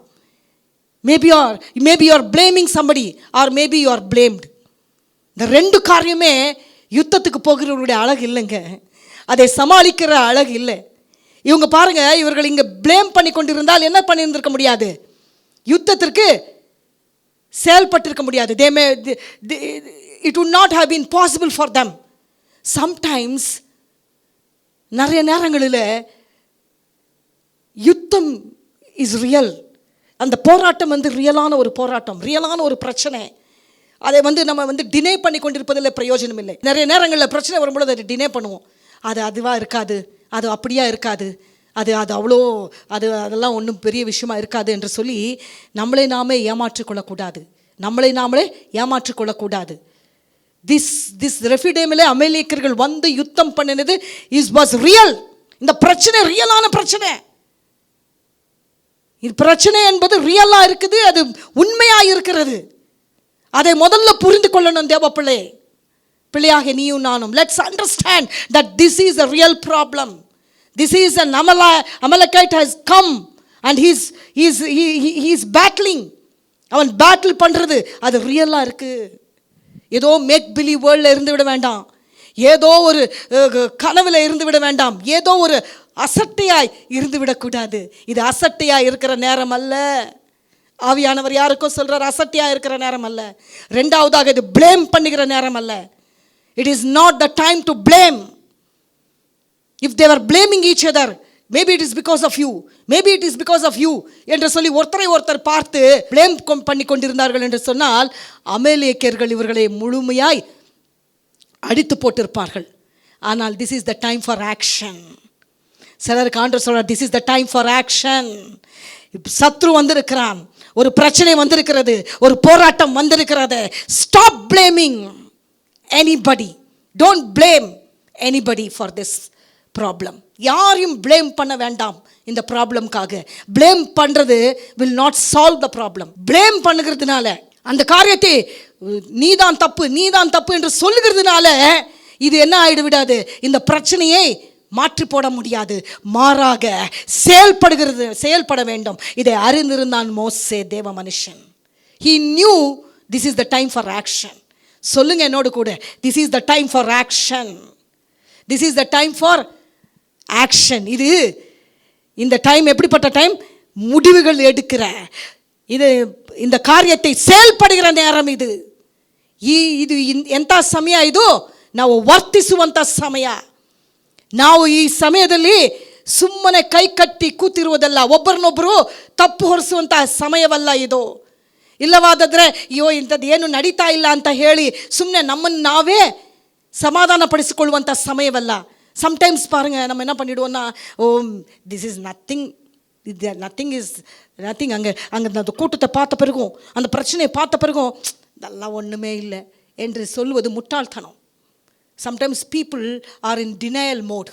maybe you are blaming somebody or maybe you are blamed. இந்த ரெண்டு காரியமே யுத்தத்துக்கு போகிறவர்களுடைய அழகு இல்லைங்க, அதை சமாளிக்கிற அழகு இல்லை. இவங்க பாருங்க, இவர்கள் இங்கே ப்ளேம் பண்ணி கொண்டிருந்தால் என்ன பண்ணியிருந்திருக்க முடியாது? யுத்தத்திற்கு செயல்பட்டிருக்க முடியாது. it would not have been possible for them. sometimes நிறைய நேரங்களில் யுத்தம் இஸ் ரியல். அந்த போராட்டம் ரியலான ஒரு போராட்டம், ரியலான ஒரு பிரச்சனை. அதை நம்ம டினே பண்ணி கொண்டிருப்பதில் பிரயோஜனம் இல்லை. நிறைய நேரங்களில் பிரச்சனை வரும்பொழுது அதை டினே பண்ணுவோம். அதுவாக இருக்காது, அது அப்படியா இருக்காது, அதெல்லாம் ஒன்றும் பெரிய விஷயமா இருக்காது என்று சொல்லி நம்மளை நாமே ஏமாற்றிக்கொள்ளக்கூடாது. திஸ் ரெஃபிடேமில் அமலேக்கியர்கள் வந்து யுத்தம் பண்ணினது வாஸ் ரியல். இந்த பிரச்சனை ரியலான பிரச்சனை. இது பிரச்சனை என்பது ரியலாக இருக்குது, அது உண்மையாக இருக்கிறது. அதை முதல்ல புரிந்து கொள்ளணும் தேவ பிள்ளையாக நீயும் நானும். Let's understand that this is a real problem. This is an Amalekite has come and he is battling. அவன் பேட்டில் பண்ணுறது அது ரியலாக இருக்குது. ஏதோ மேக் பிலீவ் வேர்ல்டில் இருந்து விட வேண்டாம், ஏதோ ஒரு கனவில் இருந்து விட வேண்டாம், ஏதோ ஒரு அசட்டையாய் இருந்து விடக்கூடாது. இது அசட்டையாய் இருக்கிற நேரம் அல்ல. ஆவியானவர் யாருக்கோ சொல்கிறார், அசட்டையாக இருக்கிற நேரம் அல்ல. ரெண்டாவதாக இது ப்ளேம் பண்ணுகிற நேரம் அல்ல. It is not the time to blame. If they are blaming each other, maybe it is because of you, maybe it is because of you என்று சொல்லி ஒருத்தர் பார்த்து ப்ளேம் பண்ணி கொண்டிருந்தார்கள் என்று சொன்னால் அமலேக்கியர்கள் இவர்களை முழுமையாய் அடித்து போட்டிருப்பார்கள். ஆனால் this is the time for action. சிலருக்கு ஆண்டவர் சொல்றார், this is the time for action. சத்ரு வந்திருக்கிறான், ஒரு பிரச்சனை வந்திருக்கிறது, ஒரு போராட்டம் வந்திருக்கிறது. Stop blaming anybody. Don't blame anybody for this problem. யாரையும் blame பண்ண வேண்டாம் இந்த ப்ராப்ளம்காக. blame பண்றது will not solve the problem. blame பண்ணுகிறதுனால, அந்த காரியத்தை நீதான் தப்பு என்று சொல்லுகிறதுனால இது என்ன ஆயிடு விடாது, இந்த பிரச்சனையை மாற்றி போட முடியாது. மாறாக செயல்பட வேண்டும். இதை அறிந்திருந்தான் மோசே தேவ மனுஷன். he knew this is the time for action. சொல்லுங்க என்னோடு கூட, this is the time for action. this is the time for action. இது இந்த டைம் எப்படிப்பட்ட டைம்? முடிவுகள் எடுக்கிற, இது இந்த காரியத்தை செயல்படுகிற நேரம். ಇದು ಎಂಥ ಸಮಯ? ಇದು ನಾವು ವರ್ತಿಸುವಂಥ ಸಮಯ. ನಾವು ಈ ಸಮಯದಲ್ಲಿ ಸುಮ್ಮನೆ ಕೈ ಕಟ್ಟಿ ಕೂತಿರುವುದಲ್ಲ, ಒಬ್ಬರನ್ನೊಬ್ಬರು ತಪ್ಪು ಹೊರಿಸುವಂಥ ಸಮಯವಲ್ಲ ಇದು. ಇಲ್ಲವಾದರೆ ಅಯ್ಯೋ ಇಂಥದ್ದು ಏನು ನಡೀತಾ ಇಲ್ಲ ಅಂತ ಹೇಳಿ ಸುಮ್ಮನೆ ನಮ್ಮನ್ನು ನಾವೇ சமாதான படுத்திக்கொள்ளுವಂಥ ಸಮಯವಲ್ಲ. சம்டைம்ஸ் பாருங்க, நம்ம என்ன பண்ணிடுவோம்னா, oh this is nothing, nothing is nothing. அங்கே அந்த கூட்டத்தை பார்த்த பிறகும், அந்த பிரச்சனையை பார்த்த பிறகும், இதெல்லாம் ஒன்றுமே இல்லை என்று சொல்வது முட்டாள்தனம். Sometimes people are in denial mode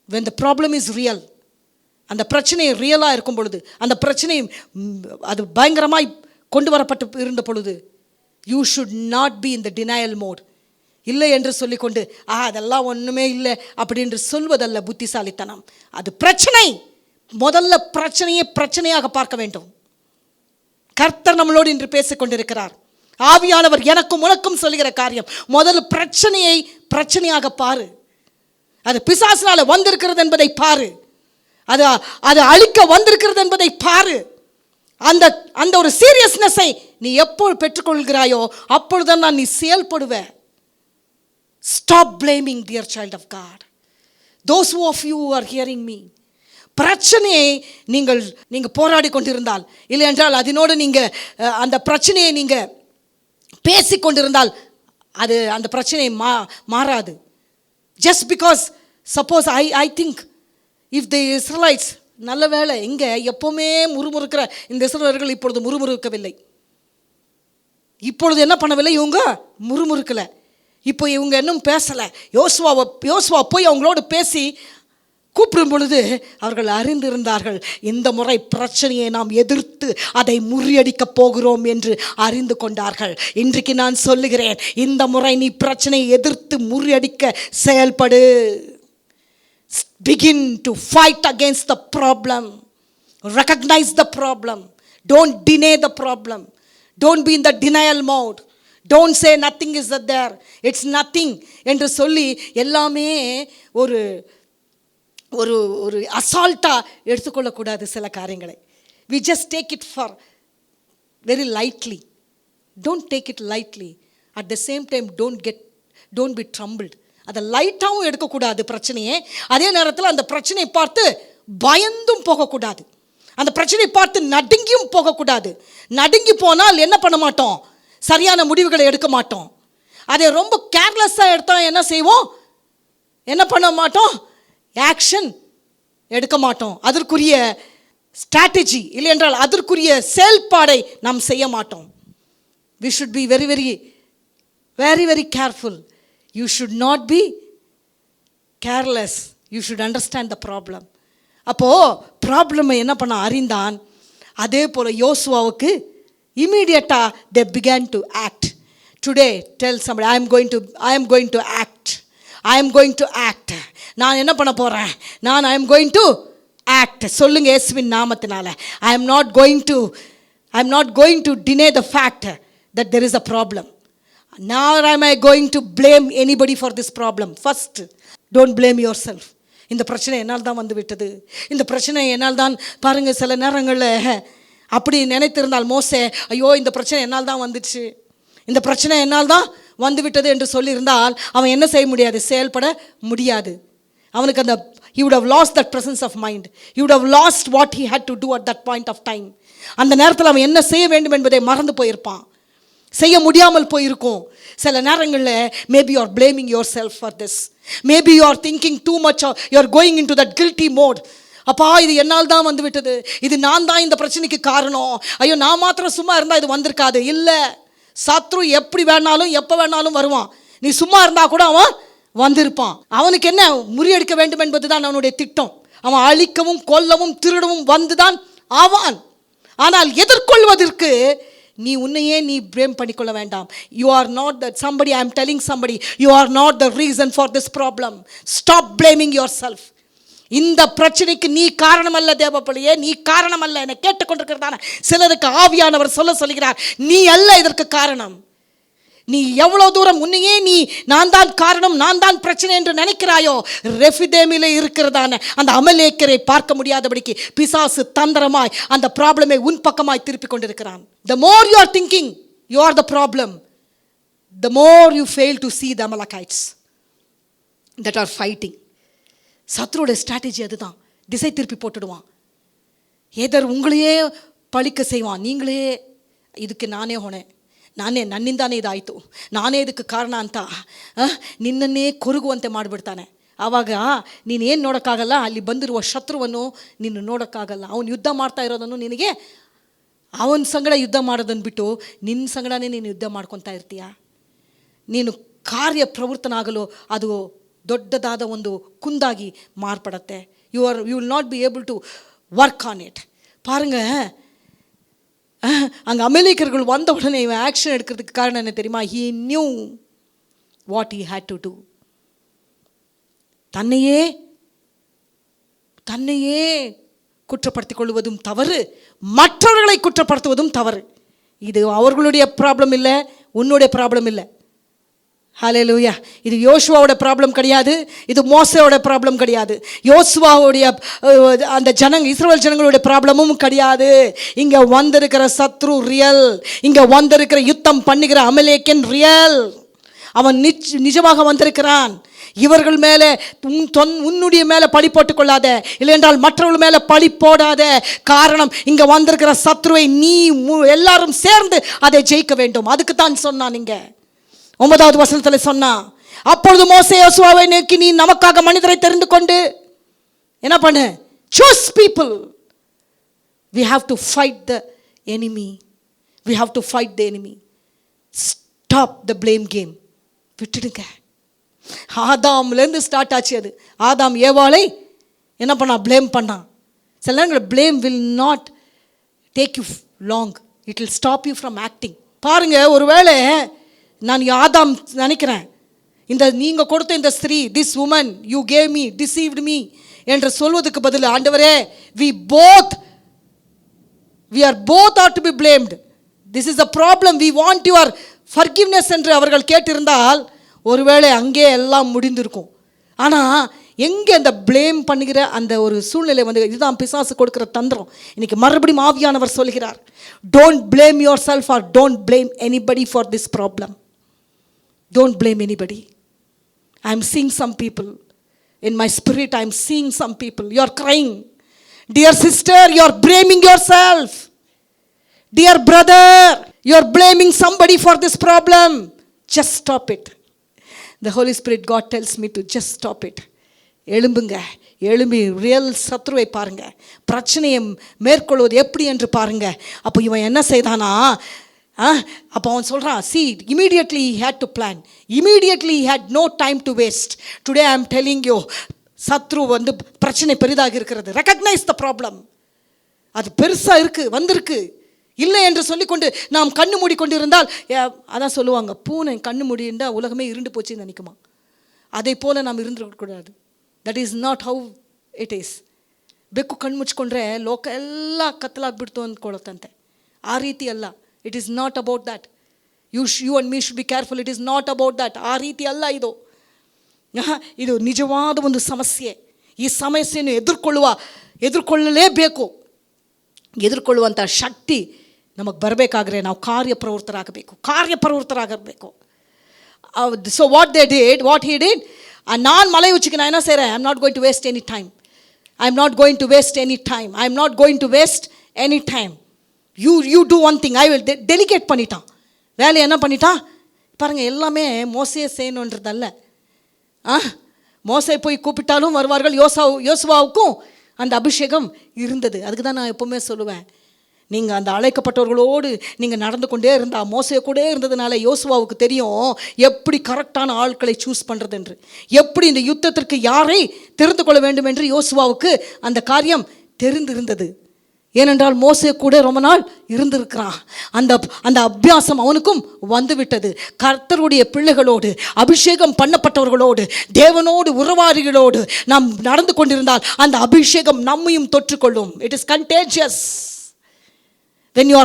when the problem is real. அந்த பிரச்சனை ரியலாக இருக்கும் பொழுது, அந்த பிரச்சனை அது பயங்கரமாய் கொண்டு வரப்பட்டு இருந்த பொழுது, you should not be in the denial mode. இல்லை என்று சொல்லிக்கொண்டு அதெல்லாம் ஒன்றுமே இல்லை அப்படி என்று சொல்வதல்ல புத்திசாலித்தனம். அது பிரச்சனை. முதல்ல பிரச்சனையாக பார்க்க வேண்டும். கர்த்தர் நம்மளோடு இன்று பேசிக்கொண்டிருக்கிறார். ஆவியானவர் எனக்கும் உனக்கும் சொல்லுகிற காரியம், முதல் பிரச்சனையாக பாரு. அது பிசாசினால வந்திருக்கிறது என்பதை பாரு. அது அழிக்க வந்திருக்கிறது என்பதை பாரு. அந்த ஒரு சீரியஸ்னஸை நீ எப்போது பெற்றுக்கொள்கிறாயோ அப்பொழுதுதான் நீ செயல்படுவ. Stop blaming, dear child of God. Those of you who are hearing me, பிரச்சனையை நீங்கள் போராடி கொண்டிருந்தால், இல்லை என்றால் அதனோடு நீங்கள் அந்த பிரச்சனையை நீங்கள் பேசிக்கொண்டிருந்தால் அது அந்த பிரச்சனை மாறாது. Just because suppose I think if the Israelites, நல்ல வேளை இங்கே எப்போவுமே முறுமுறுக்கிற இந்த இஸ்ரவேலர்கள் இப்பொழுது முறுமுறுக்கவில்லை. இப்பொழுது என்ன பண்ணவில்லை, இவங்க முறுமுறுக்கலை. இப்போ இவங்க இன்னும் பேசலை. யோசுவா போய் அவங்களோடு பேசி கூப்பிடும் பொழுது அவர்கள் அறிந்திருந்தார்கள், இந்த முறை பிரச்சனையை நாம் எதிர்த்து அதை முறியடிக்கப் போகிறோம் என்று அறிந்து கொண்டார்கள். இன்றைக்கு நான் சொல்லுகிறேன், இந்த முறை நீ பிரச்சனையை எதிர்த்து முறியடிக்க செயல்படு. Begin to fight against the problem. Recognize the problem. Don't deny the problem. Don't be in the denial mode. Don't say nothing is there. It's nothing என்று சொல்லி எல்லாமே ஒரு ஒரு ஒரு அசால்ட்டாக எடுத்துக்கொள்ளக்கூடாது சில காரியங்களை. We just take it for very lightly. Don't take it lightly. At the same time, don't be troubled. அதை லைட்டாகவும் எடுக்கக்கூடாது பிரச்சனையே. அதே நேரத்தில் அந்த பிரச்சனையை பார்த்து பயந்தும் போகக்கூடாது. அந்த பிரச்சனையை பார்த்து நடுங்கியும் போகக்கூடாது. நடுங்கி போனால் என்ன பண்ண மாட்டோம், சரியான முடிவுகளை எடுக்க மாட்டோம். அதை ரொம்ப கேர்லெஸ்ஸாக எடுத்தால் என்ன செய்வோம், என்ன பண்ண மாட்டோம், ஆக்ஷன் எடுக்க மாட்டோம். அதற்குரிய ஸ்ட்ராட்டஜி இல்லை என்றால் அதற்குரிய செயல்பாடை நாம் செய்ய மாட்டோம். we should be very very very very careful. You should not be careless. You should understand the problem. அப்போது ப்ராப்ளமை என்ன பண்ண அறிந்தான். அதே போல் யோசுவாவுக்கு immediately they began to act. Today tell somebody, I am going to act. I am going to act. நான் என்ன பண்ண போகிறேன், I am going to act. சொல்லுங்க இயேசுவின் நாமத்தினால. I am not going to deny the fact that there is a problem. Now am I going to blame anybody for this problem? First, don't blame yourself. இந்த பிரச்சனை என்னால் தான் வந்து விட்டது, இந்த பிரச்சனை என்னால் தான். பாருங்கள், சில நேரங்களில் அப்படி நினைத்திருந்தால் மோசே, ஐயோ இந்த பிரச்சனை என்னால் தான் வந்துச்சு, இந்த பிரச்சனை என்னால் தான் வந்து விட்டது என்று சொல்லியிருந்தால் அவன் என்ன செய்ய முடியாது, செயல்பட முடியாது. அவனுக்கு அந்த he would have lost that presence of mind. He would have lost what he had to do at that point of time. அந்த நேரத்தில் அவன் என்ன செய்ய வேண்டும் என்பதை மறந்து போயிருப்பான், செய்ய முடியாமல் போயிருக்கும். சில நேரங்களில் maybe you are blaming yourself for this. Maybe you are thinking too much, you are going into that guilty mode. அப்பா இது என்னால் தான் வந்து விட்டது, இது நான் தான் இந்த பிரச்சனைக்கு காரணம், ஐயோ நான் மாத்திரம் சும்மா இருந்தால் இது வந்திருக்காது. இல்லை, சத்ரு எப்படி வேணாலும் எப்போ வேணாலும் வருவான். நீ சும்மா இருந்தா கூட அவன் வந்திருப்பான். அவனுக்கு என்ன, முறியடிக்க வேண்டும் என்பதுதான் அவனுடைய திட்டம். அவன் அழிக்கவும் கொல்லவும் திருடவும் வந்துதான் ஆவான். ஆனால் எதிர்கொள்வதற்கு நீ உன்னையே நீ பிரேம் பண்ணிக்கொள்ள வேண்டாம். You are not the somebody, I am telling somebody, you are not the reason for this problem. Stop blaming yourself. இந்த பிரச்சனைக்கு நீ காரணம் அல்ல தேவப்பிள்ளையே, நீ காரணம் அல்ல. என்னை கேட்டுக்கொண்டிருக்கிறதான சிலருக்கு ஆவியானவர் சொல்லுகிறார், நீ அல்ல இதற்கு காரணம். நீ எவ்வளவு தூரம் உன்னையே நீ நான் தான் காரணம், நான் தான் பிரச்சனை என்று நினைக்கிறாயோ, ரெஃபிதேமிலே இருக்கிறதான அந்த அமலேக்கரை பார்க்க முடியாதபடிக்கு பிசாசு தந்திரமாய் அந்த ப்ராப்ளமை உன் பக்கமாய் திருப்பி கொண்டிருக்கிறான். The more you are thinking you are the problem, the more you fail to see the Amalekites that are fighting. சத்ருடைய ஸ்ட்ராட்டஜி அதுதான், திசை திருப்பி போட்டுடுவான். ஏதர் உங்களையே பழிக்க செய்வான். ನೀங்களೇ ಇದಕ್ಕೆ ನನ್ನಿಂದಾನೇ ಇದಾಯಿತು, ನಾನೇ ಇದಕ್ಕೆ ಕಾರಣ ಅಂತ ನಿನ್ನನ್ನೇ ಕೊರಗುವಂತೆ ಮಾಡಿಬಿಡ್ತಾನೆ. ಆವಾಗ ನೀನೇನು ನೋಡೋಕ್ಕಾಗಲ್ಲ, ಅಲ್ಲಿ ಬಂದಿರುವ ಶತ್ರುವನ್ನು ನೀನು ನೋಡೋಕ್ಕಾಗಲ್ಲ. ಅವನು ಯುದ್ಧ ಮಾಡ್ತಾ ಇರೋದನ್ನು ನಿನಗೆ, ಅವನ ಸಂಗಡ ಯುದ್ಧ ಮಾಡೋದನ್ನು ಬಿಟ್ಟು ನಿನ್ನ ಸಂಗಡನೇ ನೀನು ಯುದ್ಧ ಮಾಡ್ಕೊತಾ ಇರ್ತೀಯ. ನೀನು ಕಾರ್ಯ ಪ್ರವೃತ್ತನಾಗಲು ಅದು ದೊಡ್ಡದಾದ ಒಂದು ಕುಂದಾಗಿ ಮಾರ್ಪಡುತ್ತೆ. You will not be able to work on it. பாருங்க, அங்கே அமெரிக்கர்கள் வந்த உடனே இவன் ஆக்ஷன் எடுக்கிறதுக்கு காரணம் என்ன தெரியுமா? he knew what he had to do. தன்னையே குற்றப்படுத்திக் கொள்வதும் தவறு, மற்றவர்களை குற்றப்படுத்துவதும் தவறு. இது அவர்களுடைய ப்ராப்ளம் இல்லை, உன்னுடைய ப்ராப்ளம் இல்லை. ஹல்லேலூயா. இது யோசுவாவோட ப்ராப்ளம் கிடையாது, இது மோசேயோட ப்ராப்ளம் கிடையாது, யோசுவாவுடைய அந்த இஸ்ரவேல் ஜனங்களுடைய ப்ராப்ளமும் கிடையாது. இங்கே வந்திருக்கிற சத்ரு ரியல், இங்கே வந்திருக்கிற யுத்தம் பண்ணுகிற அமலேக்கன் ரியல். அவன் நிஜமாக வந்திருக்கிறான். இவர்கள் மேலே உன்னுடைய மேலே பழி போட்டுக் கொள்ளாத, இல்லை என்றால் மற்றவர்கள் மேலே பழி போடாத. காரணம், இங்கே வந்திருக்கிற சத்ருவை நீ எல்லாரும் சேர்ந்து அதை ஜெயிக்க வேண்டும். அதுக்கு தான் சொன்னான். இங்கே 9வது வசனத்தில் சொன்னான், அப்பொழுது மோசே யோசுவாவை நோக்கி, நீ நமக்காக மனிதரை தெரிந்து கொண்டு என்ன பண்ணு, choose people. We have to fight the enemy. We have to fight the enemy. Stop the blame game. விட்டுடுங்க. ஆதாம்லேருந்து ஸ்டார்ட் ஆச்சு அது. ஆதாம் ஏவாளை என்ன பண்ணா, ப்ளேம் பண்ணான். சில நேரங்கள் blame will not take you long. It will stop you from acting. பாருங்க, ஒருவேளை நான் ஆதாம் நினைக்கிறேன், இந்த நீங்கள் கொடுத்த இந்த ஸ்திரீ, this woman you gave me, deceived me என்று சொல்வதற்கு பதில், ஆண்டவரே we are both ought to be blamed. This is a problem. We want your forgiveness என்று அவர்கள் கேட்டிருந்தால் ஒருவேளை அங்கே எல்லாம் முடிந்திருக்கும். ஆனால் எங்கே அந்த ப்ளேம் பண்ணுகிற அந்த ஒரு சூழ்நிலை வந்து, இதுதான் பிசாசு கொடுக்குற தந்திரம். இன்னைக்கு மறுபடியும் ஆவியானவர் சொல்கிறார், don't blame yourself or don't blame anybody for this problem. Don't blame anybody. I am seeing some people in my spirit. I am seeing some people. You are crying. Dear sister, you are blaming yourself. Dear brother, you are blaming somebody for this problem. Just stop it. The Holy Spirit, God tells me to just stop it. எழும்பி ரியல் சத்ருவை பாருங்க, பிரச்சனையை மேற்கொள்வது எப்படி என்று பாருங்க. அப்போ இவன் என்ன செய்தானா, அப்போ அவன் சொல்கிறான், see, immediately he had to plan. Immediately he had no time to waste. Today I am telling you, சத்ரு வந்து பிரச்சனை பெரிதாக இருக்கிறது. Recognise the problem. அது பெருசாக இருக்குது, வந்திருக்கு. இல்லை என்று சொல்லிக்கொண்டு நாம் கண்ணு மூடி கொண்டு இருந்தால், அதான் சொல்லுவாங்க, பூனை கண்ணு மூடிண்டா உலகமே இருண்டு போச்சுன்னு நினைக்குமா. அதை போல் நாம் இருந்துக்கூடாது. That is not how it is. ಬೆಕ್ಕು ಕಣ್ಣು ಮುಚ್ಕೊಂಡ್ರೆ ಲೋಕ ಎಲ್ಲ ಕತ್ತಲಾಗ್ಬಿಡ್ತು ಅಂದ್ಕೊಳ್ಳುತ್ತಂತೆ. ಆ ರೀತಿ ಅಲ್ಲ. It is not about that. You and me should be careful. It is not about that. ಆ ರೀತಿ ಅಲ್ಲ ಇದು. ಇದು ನಿಜವಾದ ಒಂದು ಸಮಸ್ಯೆ. ಈ ಸಮಸ್ಯೆಯನ್ನು ಎದುರ್ಕೊಳ್ಳಲೇಬೇಕು. ಎದುರ್ಕೊಳ್ಳುವಂಥ ಶಕ್ತಿ ನಮಗೆ ಬರಬೇಕಾದ್ರೆ ನಾವು ಕಾರ್ಯಪ್ರವೃತ್ತರಾಗಬೇಕು. ಸೊ ವಾಟ್ he did, நான் மலை உச்சிக்கு நான் என்ன செய்கிறேன், I am not going to waste any time. I am not going to waste any time. You do one thing. I will delegate பண்ணிட்டான். வேலையை என்ன பண்ணிட்டான் பாருங்கள். எல்லாமே மோசையே செய்யணுன்றதல்ல. மோசை போய் கூப்பிட்டாலும் வருவார்கள். யோசுவாவுக்கும் அந்த அபிஷேகம் இருந்தது. அதுக்கு தான் நான் எப்போவுமே சொல்லுவேன், நீங்கள் அந்த அழைக்கப்பட்டவர்களோடு நீங்கள் நடந்து கொண்டே இருந்தால், மோசே கூட இருந்ததுனால யோசுவாவுக்கு தெரியும் எப்படி கரெக்டான ஆட்களை சூஸ் பண்ணுறது என்று, எப்படி இந்த யுத்தத்திற்கு யாரை தெரிந்து கொள்ள வேண்டும் என்று யோசுவாவுக்கு அந்த காரியம் தெரிந்திருந்தது. ஏனென்றால் மோசே கூட ரொம்ப நாள் இருந்திருக்கிறான். அந்த அபியாசம் அவனுக்கும் வந்துவிட்டது. கர்த்தருடைய பிள்ளைகளோடு, அபிஷேகம் பண்ணப்பட்டவர்களோடு, தேவனோடு, உறவாளிகளோடு நாம் நடந்து கொண்டிருந்தால் அந்த அபிஷேகம் நம்மையும் தொற்றுக்கொள்ளும். It is contagious. When you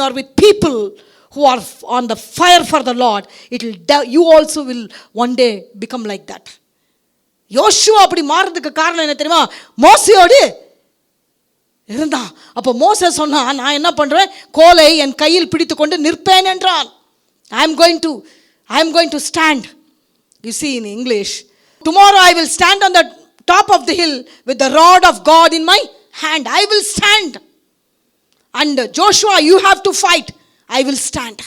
are with people who are on the fire for the Lord, you also will one day become like that. யோசுவா அப்படி மாறதுக்கு காரணம் என்ன தெரியுமா? மோசேயோடு இருந்தான். அப்போ மோசே சொன்னா, நான் என்ன பண்றேன், கோலை என் கையில் பிடித்து கொண்டு நிற்பேன் என்றான். I am going to stand. You see in English, tomorrow I will stand on the top of the hill with the rod of God in my hand. I will stand. And Joshua, you have to fight. I will stand.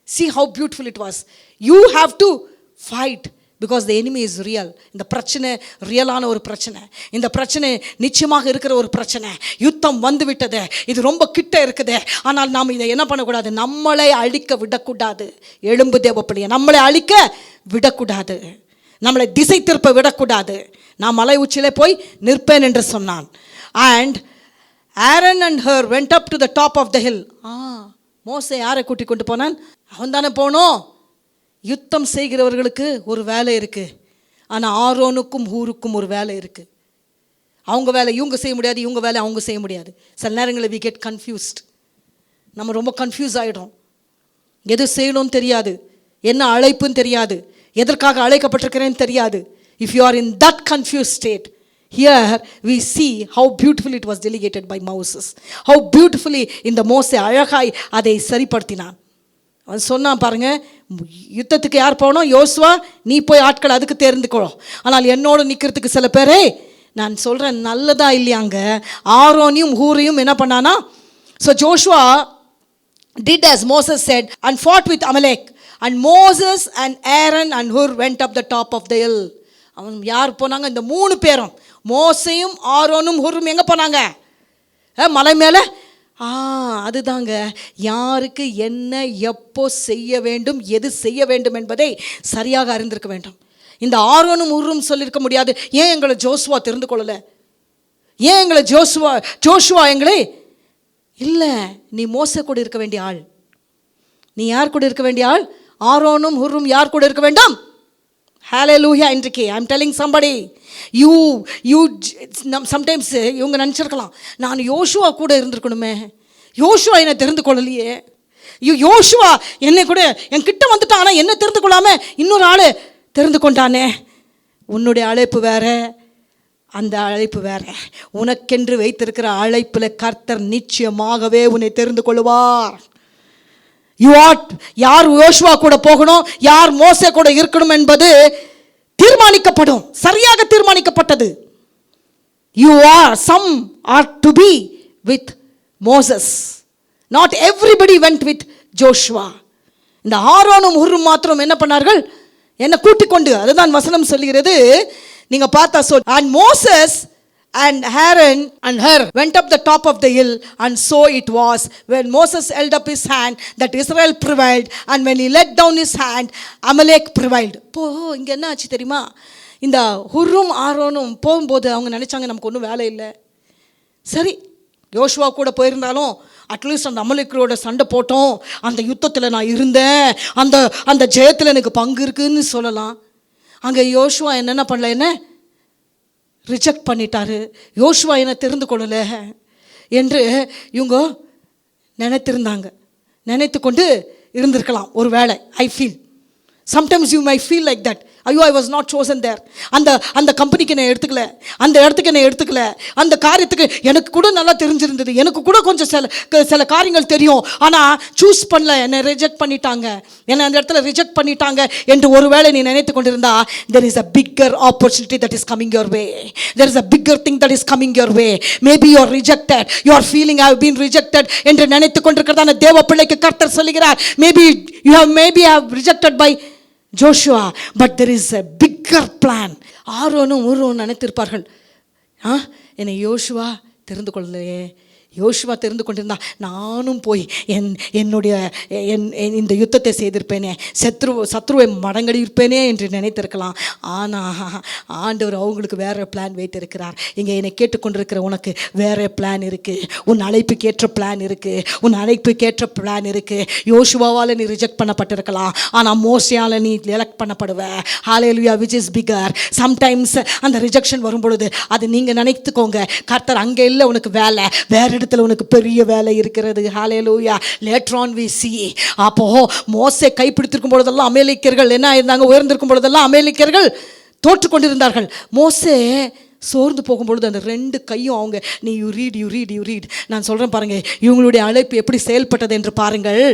See how beautiful it was. You have to fight because the enemy is real. இந்த பிரச்சனை ரியலான ஒரு பிரச்சனை. இந்த பிரச்சனை நிச்சயமாக இருக்கிற ஒரு பிரச்சனை. யுத்தம் வந்து விட்டது. இது ரொம்ப கிட்ட இருக்குது. ஆனால் நாம் இதை என்ன பண்ணக்கூடாது? நம்மளை அழிக்க விடக்கூடாது. எழும்பு தேவப்பிள்ளைய, நம்மளை அழிக்க விடக்கூடாது. நம்மளை திசை திருப்ப விடக்கூடாது. நான் மலை உச்சியிலே போய் நிற்பேன் என்று சொன்னான். And Aaron and Hur went up to the top of the hill. மோசே யாரை கூட்டி கொண்டு போனான்? அவன் தானே போனோம். யுத்தம் செய்கிறவர்களுக்கு ஒரு வேலை இருக்கு. ஆனால் ஆரோனுக்கும் ஹூருக்கும் ஒரு வேலை இருக்கு. அவங்க வேலை இவங்க செய்ய முடியாது, இவங்க வேலை அவங்க செய்ய முடியாது. சில நேரங்களில் we get confused. நம்ம ரொம்ப கன்ஃபியூஸ் ஆகிடும். எது செய்யணும்னு தெரியாது, என்ன அழைப்புன்னு தெரியாது, எதற்காக அழைக்கப்பட்டிருக்கிறேன்னு தெரியாது. If you are in that confused state, here we see how beautifully it was delegated by Moses. How beautifully இந்த மோசே அழகாய் அதை சரிப்படுத்தினான். அவன் சொன்னான் பாருங்க, யுத்தத்துக்கு யார் போனோம்? யோசுவா, நீ போய் ஆட்கள் அதுக்கு தேர்ந்துக்கோ. ஆனால் என்னோடு நிற்கிறதுக்கு சில பேரே நான் சொல்கிறேன், நல்லதா இல்லையாங்க. ஆரோனையும் ஹூரையும் என்ன பண்ணானா? So Joshua did as Moses said and fought with Amalek. And Moses and Aaron and Hur went up the top of the hill. அவன் யார் போனாங்க? இந்த 3 பேரும், மோசையும் ஆரோனும் ஹூரும் எங்கே போனாங்க? மலை மேலே. அதுதாங்க, யாருக்கு என்ன எப்போ செய்ய வேண்டும், எது செய்ய வேண்டும் என்பதை சரியாக அறிந்திருக்க வேண்டும். இந்த ஆரோனும் ஹூரும் சொல்லியிருக்க முடியாது, ஏன் எங்களை ஜோசுவா தெரிந்து கொள்ளலை, ஏன் எங்களை ஜோசுவா எங்களை இல்லை. நீ மோசே கூட இருக்க வேண்டிய ஆள். நீ யார் கூட இருக்க வேண்டிய ஆள்? ஆரோனும் ஹூரும் யார் கூட இருக்க வேண்டும்? Hallelujah. இன்றைக்கு I am telling somebody, you sometimes இவங்க நினச்சிருக்கலாம், நான் யோசுவா கூட இருந்திருக்கணுமே, யோசுவா என்னை தெரிந்து கொள்ளலையே, யோசுவா என்னை கூட என்கிட்ட வந்துட்டான், ஆனால் என்ன தெரிந்து கொள்ளாமல் இன்னொரு ஆள் தெரிந்து கொண்டானே. உன்னுடைய அழைப்பு வேற, அந்த அழைப்பு வேற. உனக்கென்று வைத்திருக்கிற அழைப்பில் கர்த்தர் நிச்சயமாகவே உன்னை தெரிந்து கொள்வார். யார் யோசுவா கூட போகணும், யார் மோசே கூட இருக்கணும் என்பது தீர்மானிக்கப்படும், சரியாக தீர்மானிக்கப்பட்டது. Some are to be with Moses. Not everybody went with Joshua. இந்த ஆரோனும் ஹூரும் மாத்திரம் என்ன பண்ணார்கள்? என்ன கூட்டிக் கொண்டு, அதுதான் வசனம் சொல்லுகிறது. நீங்க பார்த்தா and Moses and Aaron and Hur went up the top of the hill, and so it was when Moses held up his hand that Israel prevailed, and when he let down his hand Amalek prevailed. இங்க என்ன ஆச்சு தெரியுமா? இந்த ஹூரும் ஆரோனும் போகும்போது அவங்க நினைச்சாங்க, நமக்கு ஒன்றும் வேலை இல்லை. சரி, யோசுவா கூட போயிருந்தாலும் அட்லீஸ்ட் அந்த அமலேக்கரோட சண்டை போட்டோம், அந்த யுத்தத்தில் நான் இருந்தேன், அந்த ஜெயத்தில் எனக்கு பங்கு இருக்குன்னு சொல்லலாம். அங்கே யோசுவா என்னென்ன பண்ணல, என்ன ரிஜெக்ட் பண்ணிட்டாரு. யோசுவா என்ன தெரிந்து கொள்ளலை என்று இவங்க நினைத்து கொண்டு இருந்திருக்கலாம் ஒரு வேளை. I feel sometimes you my feel like that. ஐயோ, ஐ வாஸ் நாட் சோசன் தேர். அந்த கம்பெனிக்கு என்னை எடுத்துக்கல, அந்த இடத்துக்கு என்னை எடுத்துக்கல, அந்த காரியத்துக்கு எனக்கு கூட நல்லா தெரிஞ்சிருந்தது, எனக்கு கூட கொஞ்சம் சில காரியங்கள் தெரியும், ஆனால் சூஸ் பண்ணல, என்னை ரிஜெக்ட் பண்ணிட்டாங்க, என்னை அந்த இடத்துல ரிஜெக்ட் பண்ணிட்டாங்க என்று ஒருவேளை நீ நினைத்து கொண்டிருந்தா, there is a bigger opportunity that is coming your way. There is a bigger thing that is coming your way. Maybe you are rejected, you are feeling I have been rejected என்று நினைத்து கொண்டிருக்கிறதான தேவ பிள்ளைக்கு கர்த்தர் சொல்லுகிறார், maybe you have rejected by Joshua, but there is a bigger plan. ஆரோனும் ஊரோனும் நினைத்திருப்பார்கள், என்னை யோசுவா தெரிந்து கொள்ளலையே, யோசுவா தெரிந்து கொண்டிருந்தா நானும் போய் என்னுடைய இந்த யுத்தத்தை செய்திருப்பேனே, சத்ருவை மடங்கடியிருப்பேனே என்று நினைத்திருக்கலாம். ஆனால் ஆண்டவர் அவங்களுக்கு வேற பிளான் வைத்திருக்கிறார். இங்கே என்னை கேட்டுக்கொண்டிருக்கிற உனக்கு வேற பிளான் இருக்குது. உன் அழைப்புக்கேற்ற பிளான் இருக்குது. உன் அழைப்புக்கேற்ற பிளான் இருக்குது. யோசுவாவால் நீ ரிஜெக்ட் பண்ணப்பட்டிருக்கலாம், ஆனால் மோசையால் நீ எலெக்ட் பண்ணப்படுவ. Hallelujah, which is bigger. Sometimes அந்த ரிஜெக்ஷன் வரும்பொழுது அது நீங்கள் நினைத்துக்கோங்க, கர்த்தர் அங்கே இல்லை, உனக்கு வேலை வேற இடத்துல உனக்கு பெரிய வேலை இருக்கிறது. Hallelujah. Later on we see. அப்போ மோசே கைப்பிடித்திருக்கும் பொழுதெல்லாம் அமேலிக்கர்கள் என்ன ஆயிருந்தாங்க? உயர்ந்திருக்கும் பொழுதெல்லாம் அமேலிக்கர்கள் தோற்று கொண்டிருந்தார்கள். மோசே சோர்ந்து போகும்பொழுது அந்த 2 கையும் அவங்க யூ ரீட் நான் சொல்கிறேன் பாருங்க, இவங்களுடைய அழைப்பு எப்படி செயல்பட்டது என்று பாருங்கள்.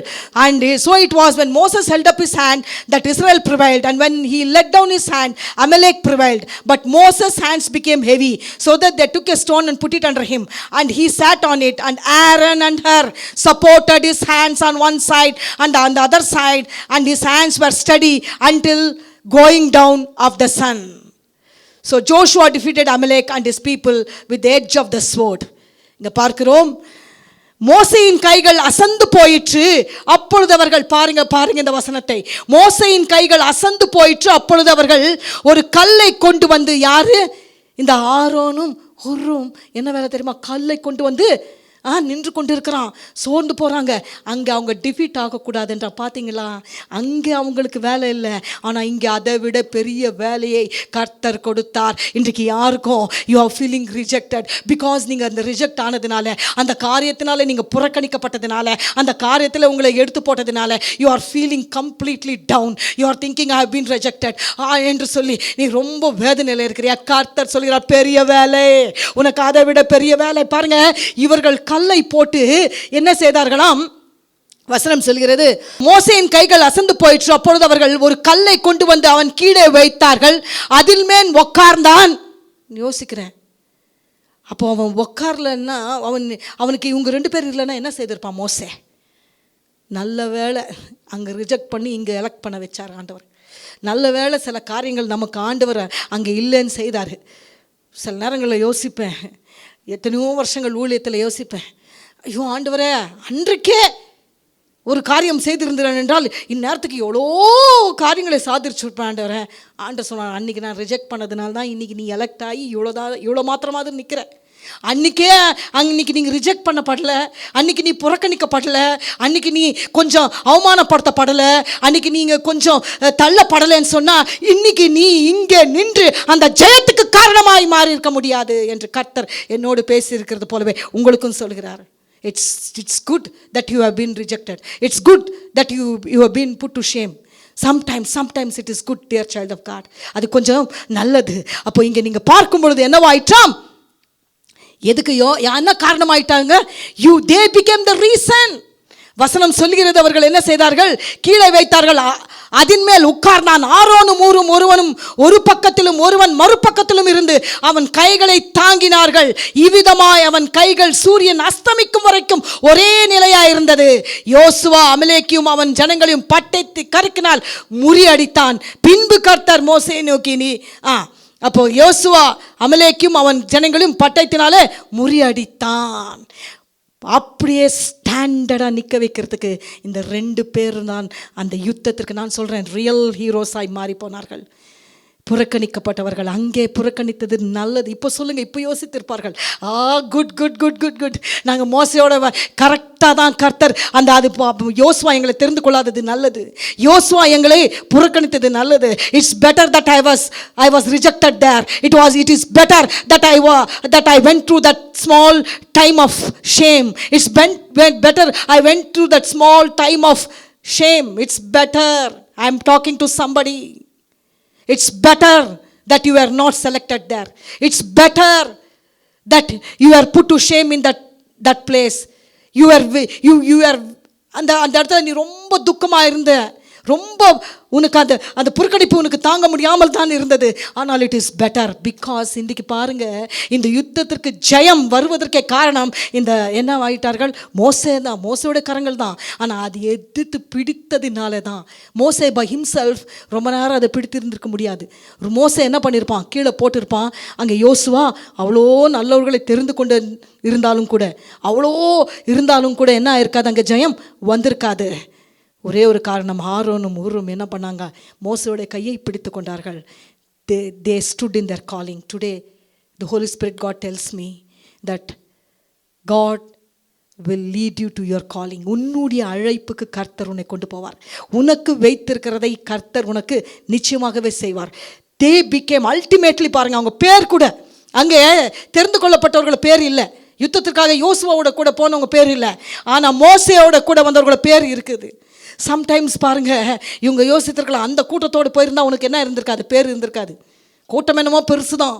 And so it was when Moses held up his hand that Israel prevailed, and when he let down his hand Amalek prevailed. But Moses' hands became heavy, so that they took a stone and put it under him, and he sat on it. And Aaron and Hur supported his hands on one side and on the other side, and his hands were steady until going down of the sun. So Joshua defeated Amalek and his people with the edge of the sword. இங்க பார்க்கிறோம், மோசேயின் கைகள் அசந்து போயிற்று. அப்பொழுது அவர்கள் பாருங்க இந்த வசனத்தை. மோசேயின் கைகள் அசந்து போயிற்று. அப்பொழுது அவர்கள் ஒரு கல்லை கொண்டு வந்து, யாரு? இந்த ஆரோனும் ஹூரும் என்ன வேலை தெரியுமா? கல்லை கொண்டு வந்து நின்று கொண்டு இருக்கிறான். சோர்ந்து போகிறாங்க. அங்கே அவங்க டிஃபீட் ஆகக்கூடாதுன்றா. பார்த்தீங்களா, அங்கே அவங்களுக்கு வேலை இல்லை, ஆனால் இங்கே அதை விட பெரிய வேலையை கர்த்தர் கொடுத்தார். இன்றைக்கு யாருக்கும் you are feeling rejected because நீங்கள் அந்த ரிஜெக்ட் ஆனதுனால, அந்த காரியத்தினால நீங்கள் புறக்கணிக்கப்பட்டதுனால, அந்த காரியத்தில் உங்களை எடுத்து போட்டதுனால you are feeling completely down. You are thinking I have been rejected என்று சொல்லி நீ ரொம்ப வேதனையில் இருக்கிறியா. கர்த்தர் சொல்கிறார், பெரிய வேலை உனக்கு, அதை விட பெரிய வேலை. பாருங்க, இவர்கள் கல்லை போட்டு என்ன செய்தார்களாம்? வசனம் சொல்கிறது, மோசேயின் கைகள் அசந்து போயிற்று. அப்பொழுது அவர்கள் ஒரு கல்லை கொண்டு வந்து அவன் கீழே வைத்தார்கள், அதில் மேல் உட்கார்ந்தான். யோசிக்கிறேன், அப்போ அவன் உட்கார்லன்னா அவனுக்கு இவங்க 2 பேர் இல்லைன்னா என்ன செய்திருப்பான் மோசே? நல்ல வேலை அங்கே ரிஜெக்ட் பண்ணி இங்கே எலெக்ட் பண்ண வச்சார் ஆண்டவர். நல்ல வேலை சில காரியங்கள் நமக்கு ஆண்டவர் அங்கே இல்லைன்னு செய்தார். சில நேரங்களில் யோசிப்பேன், எத்தனையோ வருஷங்கள் ஊழியத்தில் யோசிப்பேன், ஐயோ ஆண்டவரே, அன்றைக்கே ஒரு காரியம் செய்திருந்தேன் என்றால் இந்நேரத்துக்கு எவ்வளோ காரியங்களை சாதிச்சிருப்பேன் ஆண்டவரே. ஆண்டவர் சொன்னார், அன்றைக்கி நான் ரிஜெக்ட் பண்ணதுனால தான் இன்றைக்கி நீ எலெக்ட் ஆகி இவ்வளோ மாத்திரமாவது நிற்கிற. அன்னைக்கு நீங்கள் ரிஜெக்ட் பண்ணப்படலை, அன்னைக்கு நீ புறக்கணிக்கப்படலை, அன்னைக்கு நீ கொஞ்சம் அவமானப்படுத்தப்படலை, அன்னைக்கு நீங்கள் கொஞ்சம் தள்ளப்படலைன்னு சொன்னால் இன்னைக்கு நீ இங்கே நின்று அந்த ஜெயத்துக்கு காரணமாய் மாறி இருக்க முடியாது என்று கர்த்தர் என்னோடு பேசியிருக்கிறது போலவே உங்களுக்கும் சொல்கிறார். It's good that you have been rejected. It's good that you have been put to shame. Sometimes it is good, dear child of God. அது கொஞ்சம் நல்லது. அப்போ இங்கே நீங்கள் பார்க்கும் பொழுது என்னவாயிற்றாம்? எதுக்கு என்ன காரணமாயிட்டாங்க? they became the reason. வசனம் சொல்கிறது, அவர்கள் என்ன செய்தார்கள்? கீழே வைத்தார்கள், அதன் மேல் உட்கார்ந்தான். ஆரோனும் ஊரும் ஒருவனும் ஒரு பக்கத்திலும் ஒருவன் மறுபக்கத்திலும் இருந்து அவன் கைகளை தாங்கினார்கள். இவ்விதமாய் அவன் கைகள் சூரியன் அஸ்தமிக்கும் வரைக்கும் ஒரே நிலையாயிருந்தது. யோசுவா அமலேக்கையும் அவன் ஜனங்களையும் பட்டயத்தை கருக்கினால் முறியடித்தான். பின்பு கர்த்தர் மோசேயை நோக்கி, அப்போ யோசுவா அமலேக்கையும் அவன் ஜனங்களையும் பட்டயத்தினாலே முறியடித்தான். அப்படியே ஸ்டாண்டர்டாக நிற்க வைக்கிறதுக்கு இந்த 2 பேர் தான் அந்த யுத்தத்திற்கு, நான் சொல்கிறேன், ரியல் ஹீரோஸாய் மாறி போனார்கள். புறக்கணிக்கப்பட்டவர்கள் அங்கே புறக்கணித்தது நல்லது. இப்போ சொல்லுங்கள், இப்போ யோசித்திருப்பார்கள், குட் நாங்கள் மோசையோட கரெக்டாக தான் கர்த்தர் அது யோசுவா எங்களை தெரிந்து கொள்ளாதது நல்லது, யோசுவா எங்களை புறக்கணித்தது நல்லது. It's better that I was rejected there. It is better that I went through that small time of shame. It's better I went through that small time of shame. It's better. I am talking to somebody. It's better that you are not selected there. It's better that you are put to shame in that place. You are அந்த இடத்துல நீ ரொம்ப துக்கமாக இருந்த, ரொம்ப உனக்கு அந்த அந்த புறக்கணிப்பு உனக்கு தாங்க முடியாமல் தான் இருந்தது. ஆனால் இட் இஸ் பெட்டர் பிகாஸ் இன்றைக்கு பாருங்க, இந்த யுத்தத்திற்கு ஜெயம் வருவதற்கே காரணம் இந்த என்ன ஆயிட்டார்கள், மோசே தான், மோசையோட கரங்கள் தான். ஆனால் அது எதிர்த்து பிடித்ததினால தான். மோசே பை ஹிம்செல்ஃப் ரொம்ப நேரம் அதை பிடித்திருந்திருக்க முடியாது. மோசே என்ன பண்ணியிருப்பான், கீழே போட்டிருப்பான். அங்கே யோசுவா அவ்வளோ நல்லவர்களை தெரிந்து கொண்டு இருந்தாலும் கூட என்ன ஆயிருக்காது, அங்கே ஜெயம் வந்திருக்காது. ஒரே ஒரு காரணம், ஆரோனும் ஊரும் என்ன பண்ணாங்க, மோசையோட கையை பிடித்து கொண்டார்கள். they stood in their calling. Today the Holy Spirit God tells me that God will lead you to your calling. உன்னுடைய அழைப்புக்கு கர்த்தர் உன்னை கொண்டு போவார். உனக்கு வைத்திருக்கிறதை கர்த்தர் உனக்கு நிச்சயமாகவே செய்வார். they became ultimately, பாருங்க, அவங்க பேர் கூட அங்கே தெரிந்து கொள்ளப்பட்டவர்கள் பேர் இல்லை. யுத்தத்திற்காக யோசுவாவோட கூட போனவங்க பேர் இல்லை. ஆனால் மோசையோட கூட வந்தவர்களோட பேர் இருக்குது. சம்டைம்ஸ் பாருங்க, இவங்க யோசித்திருக்கலாம், அந்த கூட்டத்தோடு போயிருந்தா உனக்கு என்ன இருந்திருக்காது, பேர் இருந்திருக்காது. கூட்டம் என்னமோ பெருசு தான்,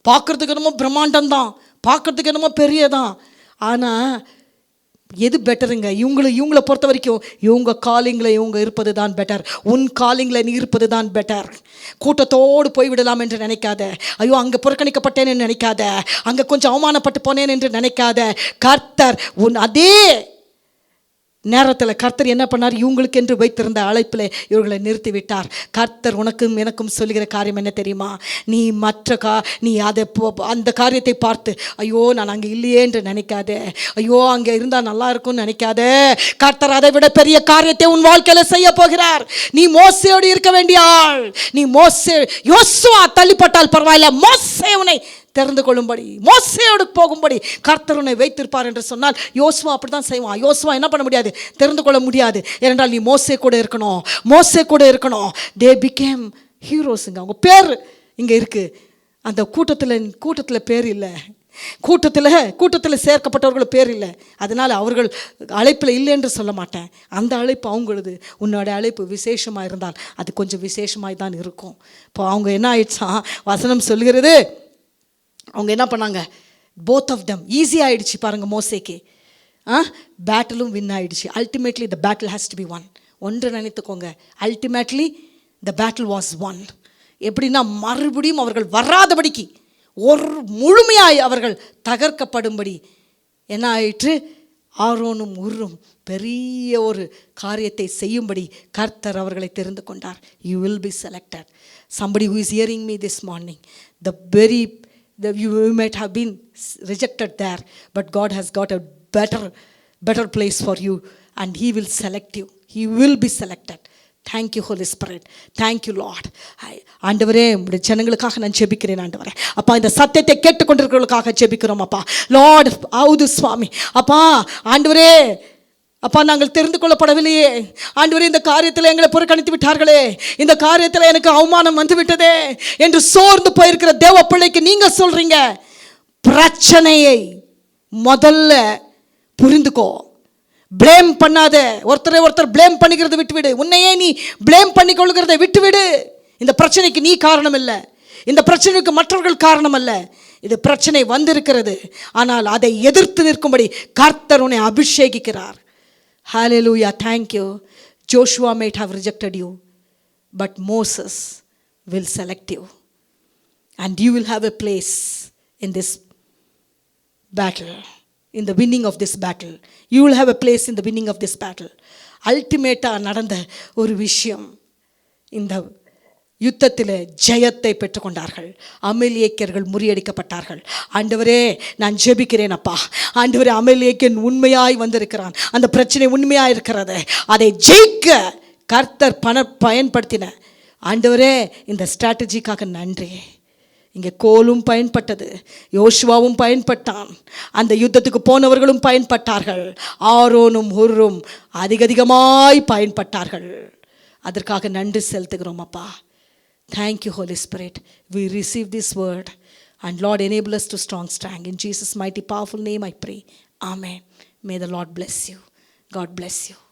பார்க்குறதுக்கு என்னமோ பிரம்மாண்டம் தான், பார்க்குறதுக்கு என்னமோ பெரியதான். ஆனால் எது பெட்டருங்க, இவங்களை பொறுத்த வரைக்கும் இவங்க காலிங்கில் இவங்க இருப்பது தான் பெட்டர். உன் காலிங்கில் நீ இருப்பது தான் பெட்டர். கூட்டத்தோடு போய்விடலாம் என்று நினைக்காத. ஐயோ அங்கே புறக்கணிக்கப்பட்டேன்னு நினைக்காத. அங்கே கொஞ்சம் அவமானப்பட்டு போனேன் என்று நினைக்காத. கர்த்தர் உன் அதே நேரத்தில் கர்த்தர் என்ன பண்ணார், இவங்களுக்கு என்று வைத்திருந்த அழைப்பில் இவர்களை நிறுத்திவிட்டார். கர்த்தர் உனக்கும் எனக்கும் சொல்லுகிற காரியம் என்ன தெரியுமா, நீ நீ அதை அந்த காரியத்தை பார்த்து ஐயோ நான் அங்கே இல்லையே என்று நினைக்காத. ஐயோ அங்கே இருந்தால் நல்லா இருக்கும்னு நினைக்காத. கர்த்தர் அதை விட பெரிய காரியத்தை உன் வாழ்க்கையில் செய்ய போகிறார். நீ மோசையோடு இருக்க வேண்டிய ஆள். நீ யோசுவா தள்ளிப்பட்டால் பரவாயில்ல, மோசே உன்னை தெரிந்து கொள்ளும்படி, மோசையோடு போகும்படி கர்த்தர் உன்னை வைத்திருப்பார் என்று சொன்னால் யோசுவா அப்படி தான் செய்வான். யோசுவா என்ன பண்ண முடியாது, தெரிந்து கொள்ள முடியாது. ஏனென்றால் நீ மோசே கூட இருக்கணும். தே பிகேம் ஹீரோஸுங்க. அவங்க பேர் இங்கே இருக்குது. அந்த கூட்டத்தில் பேர் இல்லை. கூட்டத்தில் சேர்க்கப்பட்டவர்கள் பேர் இல்லை. அதனால் அவர்கள் அழைப்பில் இல்லை என்று சொல்ல மாட்டேன். அந்த அழைப்பு அவங்களது. உன்னோட அழைப்பு விசேஷமாக இருந்தால் அது கொஞ்சம் விசேஷமாக தான் இருக்கும். இப்போ அவங்க என்ன ஆயிடுச்சா, வசனம் சொல்கிறது, அவங்க என்ன பண்ணாங்க, போத் ஆஃப் தம் ஈஸி ஆகிடுச்சு பாருங்கள் மோசேக்கு. பேட்டிலும் வின் ஆகிடுச்சு. Ultimately the battle has to be won. ஒன்று நினைத்துக்கோங்க, ultimately the battle was won. எப்படின்னா மறுபடியும் அவர்கள் வராதபடிக்கு, ஒரு முழுமையாய் அவர்கள் தகர்க்கப்படும்படி என்ன ஆயிற்று, ஆரோனும் ஊரும் பெரிய ஒரு காரியத்தை செய்யும்படி கர்த்தர் அவர்களை தெரிந்து கொண்டார். You will be selected. somebody who is hearing me this morning, you might have been rejected there, but God has got a better place for you, and he will select you. He will be selected. Thank you Holy Spirit. Thank you Lord. ஆண்டவரே, உம்முடைய ஜனங்களுக்காக நான் ஜெபிக்கிறேன் ஆண்டவரே. அப்பா, இந்த சத்தியத்தை கேட்டுக்கொண்டிருக்கிறவர்களுக்காக ஜெபிக்கிறோம் அப்பா. லார்ட் ஆவுது சுவாமி. அப்பா ஆண்டவரே, அப்பா நாங்கள் தெரிந்து கொள்ளப்படவில்லையே ஆண்டவரே, இந்த காரியத்தில் எங்களை புறக்கணித்து விட்டார்களே, இந்த காரியத்தில் எனக்கு அவமானம் வந்து விட்டதே என்று சோர்ந்து போயிருக்கிற தேவ பிள்ளைக்கு நீங்க சொல்றீங்க, பிரச்சனையை முதல்ல புரிந்துக்கோ. பிளேம் பண்ணாத. ஒருத்தர் பிளேம் பண்ணிக்கிறத விட்டுவிடு. உன்னையே நீ பிளேம் பண்ணி கொள்கிறதை விட்டுவிடு. இந்த பிரச்சனைக்கு நீ காரணம் இல்லை. இந்த பிரச்சனைக்கு மற்றவர்கள் காரணம் அல்ல. இது பிரச்சனை வந்திருக்கிறது, ஆனால் அதை எதிர்த்து நிற்கும்படி கர்த்தர் உன்னை அபிஷேகிக்கிறார். Hallelujah. Thank you. Joshua might have rejected you, but Moses will select you, and you will have a place in this battle, in the winning of this battle. You will have a place in the winning of this battle. Ultimate நடந்த ஒரு விஷயம், இந்த யுத்தத்தில் ஜெயத்தை பெற்றுக்கொண்டார்கள். அமலேக்கியர்கள் முறியடிக்கப்பட்டார்கள். ஆண்டவரே, நான் ஜெபிக்கிறேன் அப்பா. ஆண்டவரே, அமலேக்கியன் உண்மையாய் வந்திருக்கிறான். அந்த பிரச்சனை உண்மையாக இருக்கிறது. அதை ஜெயிக்க கர்த்தர் பயன்படுத்தின ஆண்டவரே, இந்த ஸ்ட்ராட்டஜிக்காக நன்றி. இங்கே கோலும் பயன்பட்டது, யோசுவாவும் பயன்பட்டான், அந்த யுத்தத்துக்கு போனவர்களும் பயன்பட்டார்கள், ஆரோனும் ஹூரும் அதிகமாய் பயன்பட்டார்கள். அதற்காக நன்றி செலுத்துகிறோம் அப்பா. Thank you Holy Spirit. We receive this word, and Lord, enable us to stand. In Jesus' mighty powerful name I pray. Amen. May the Lord bless you. God bless you.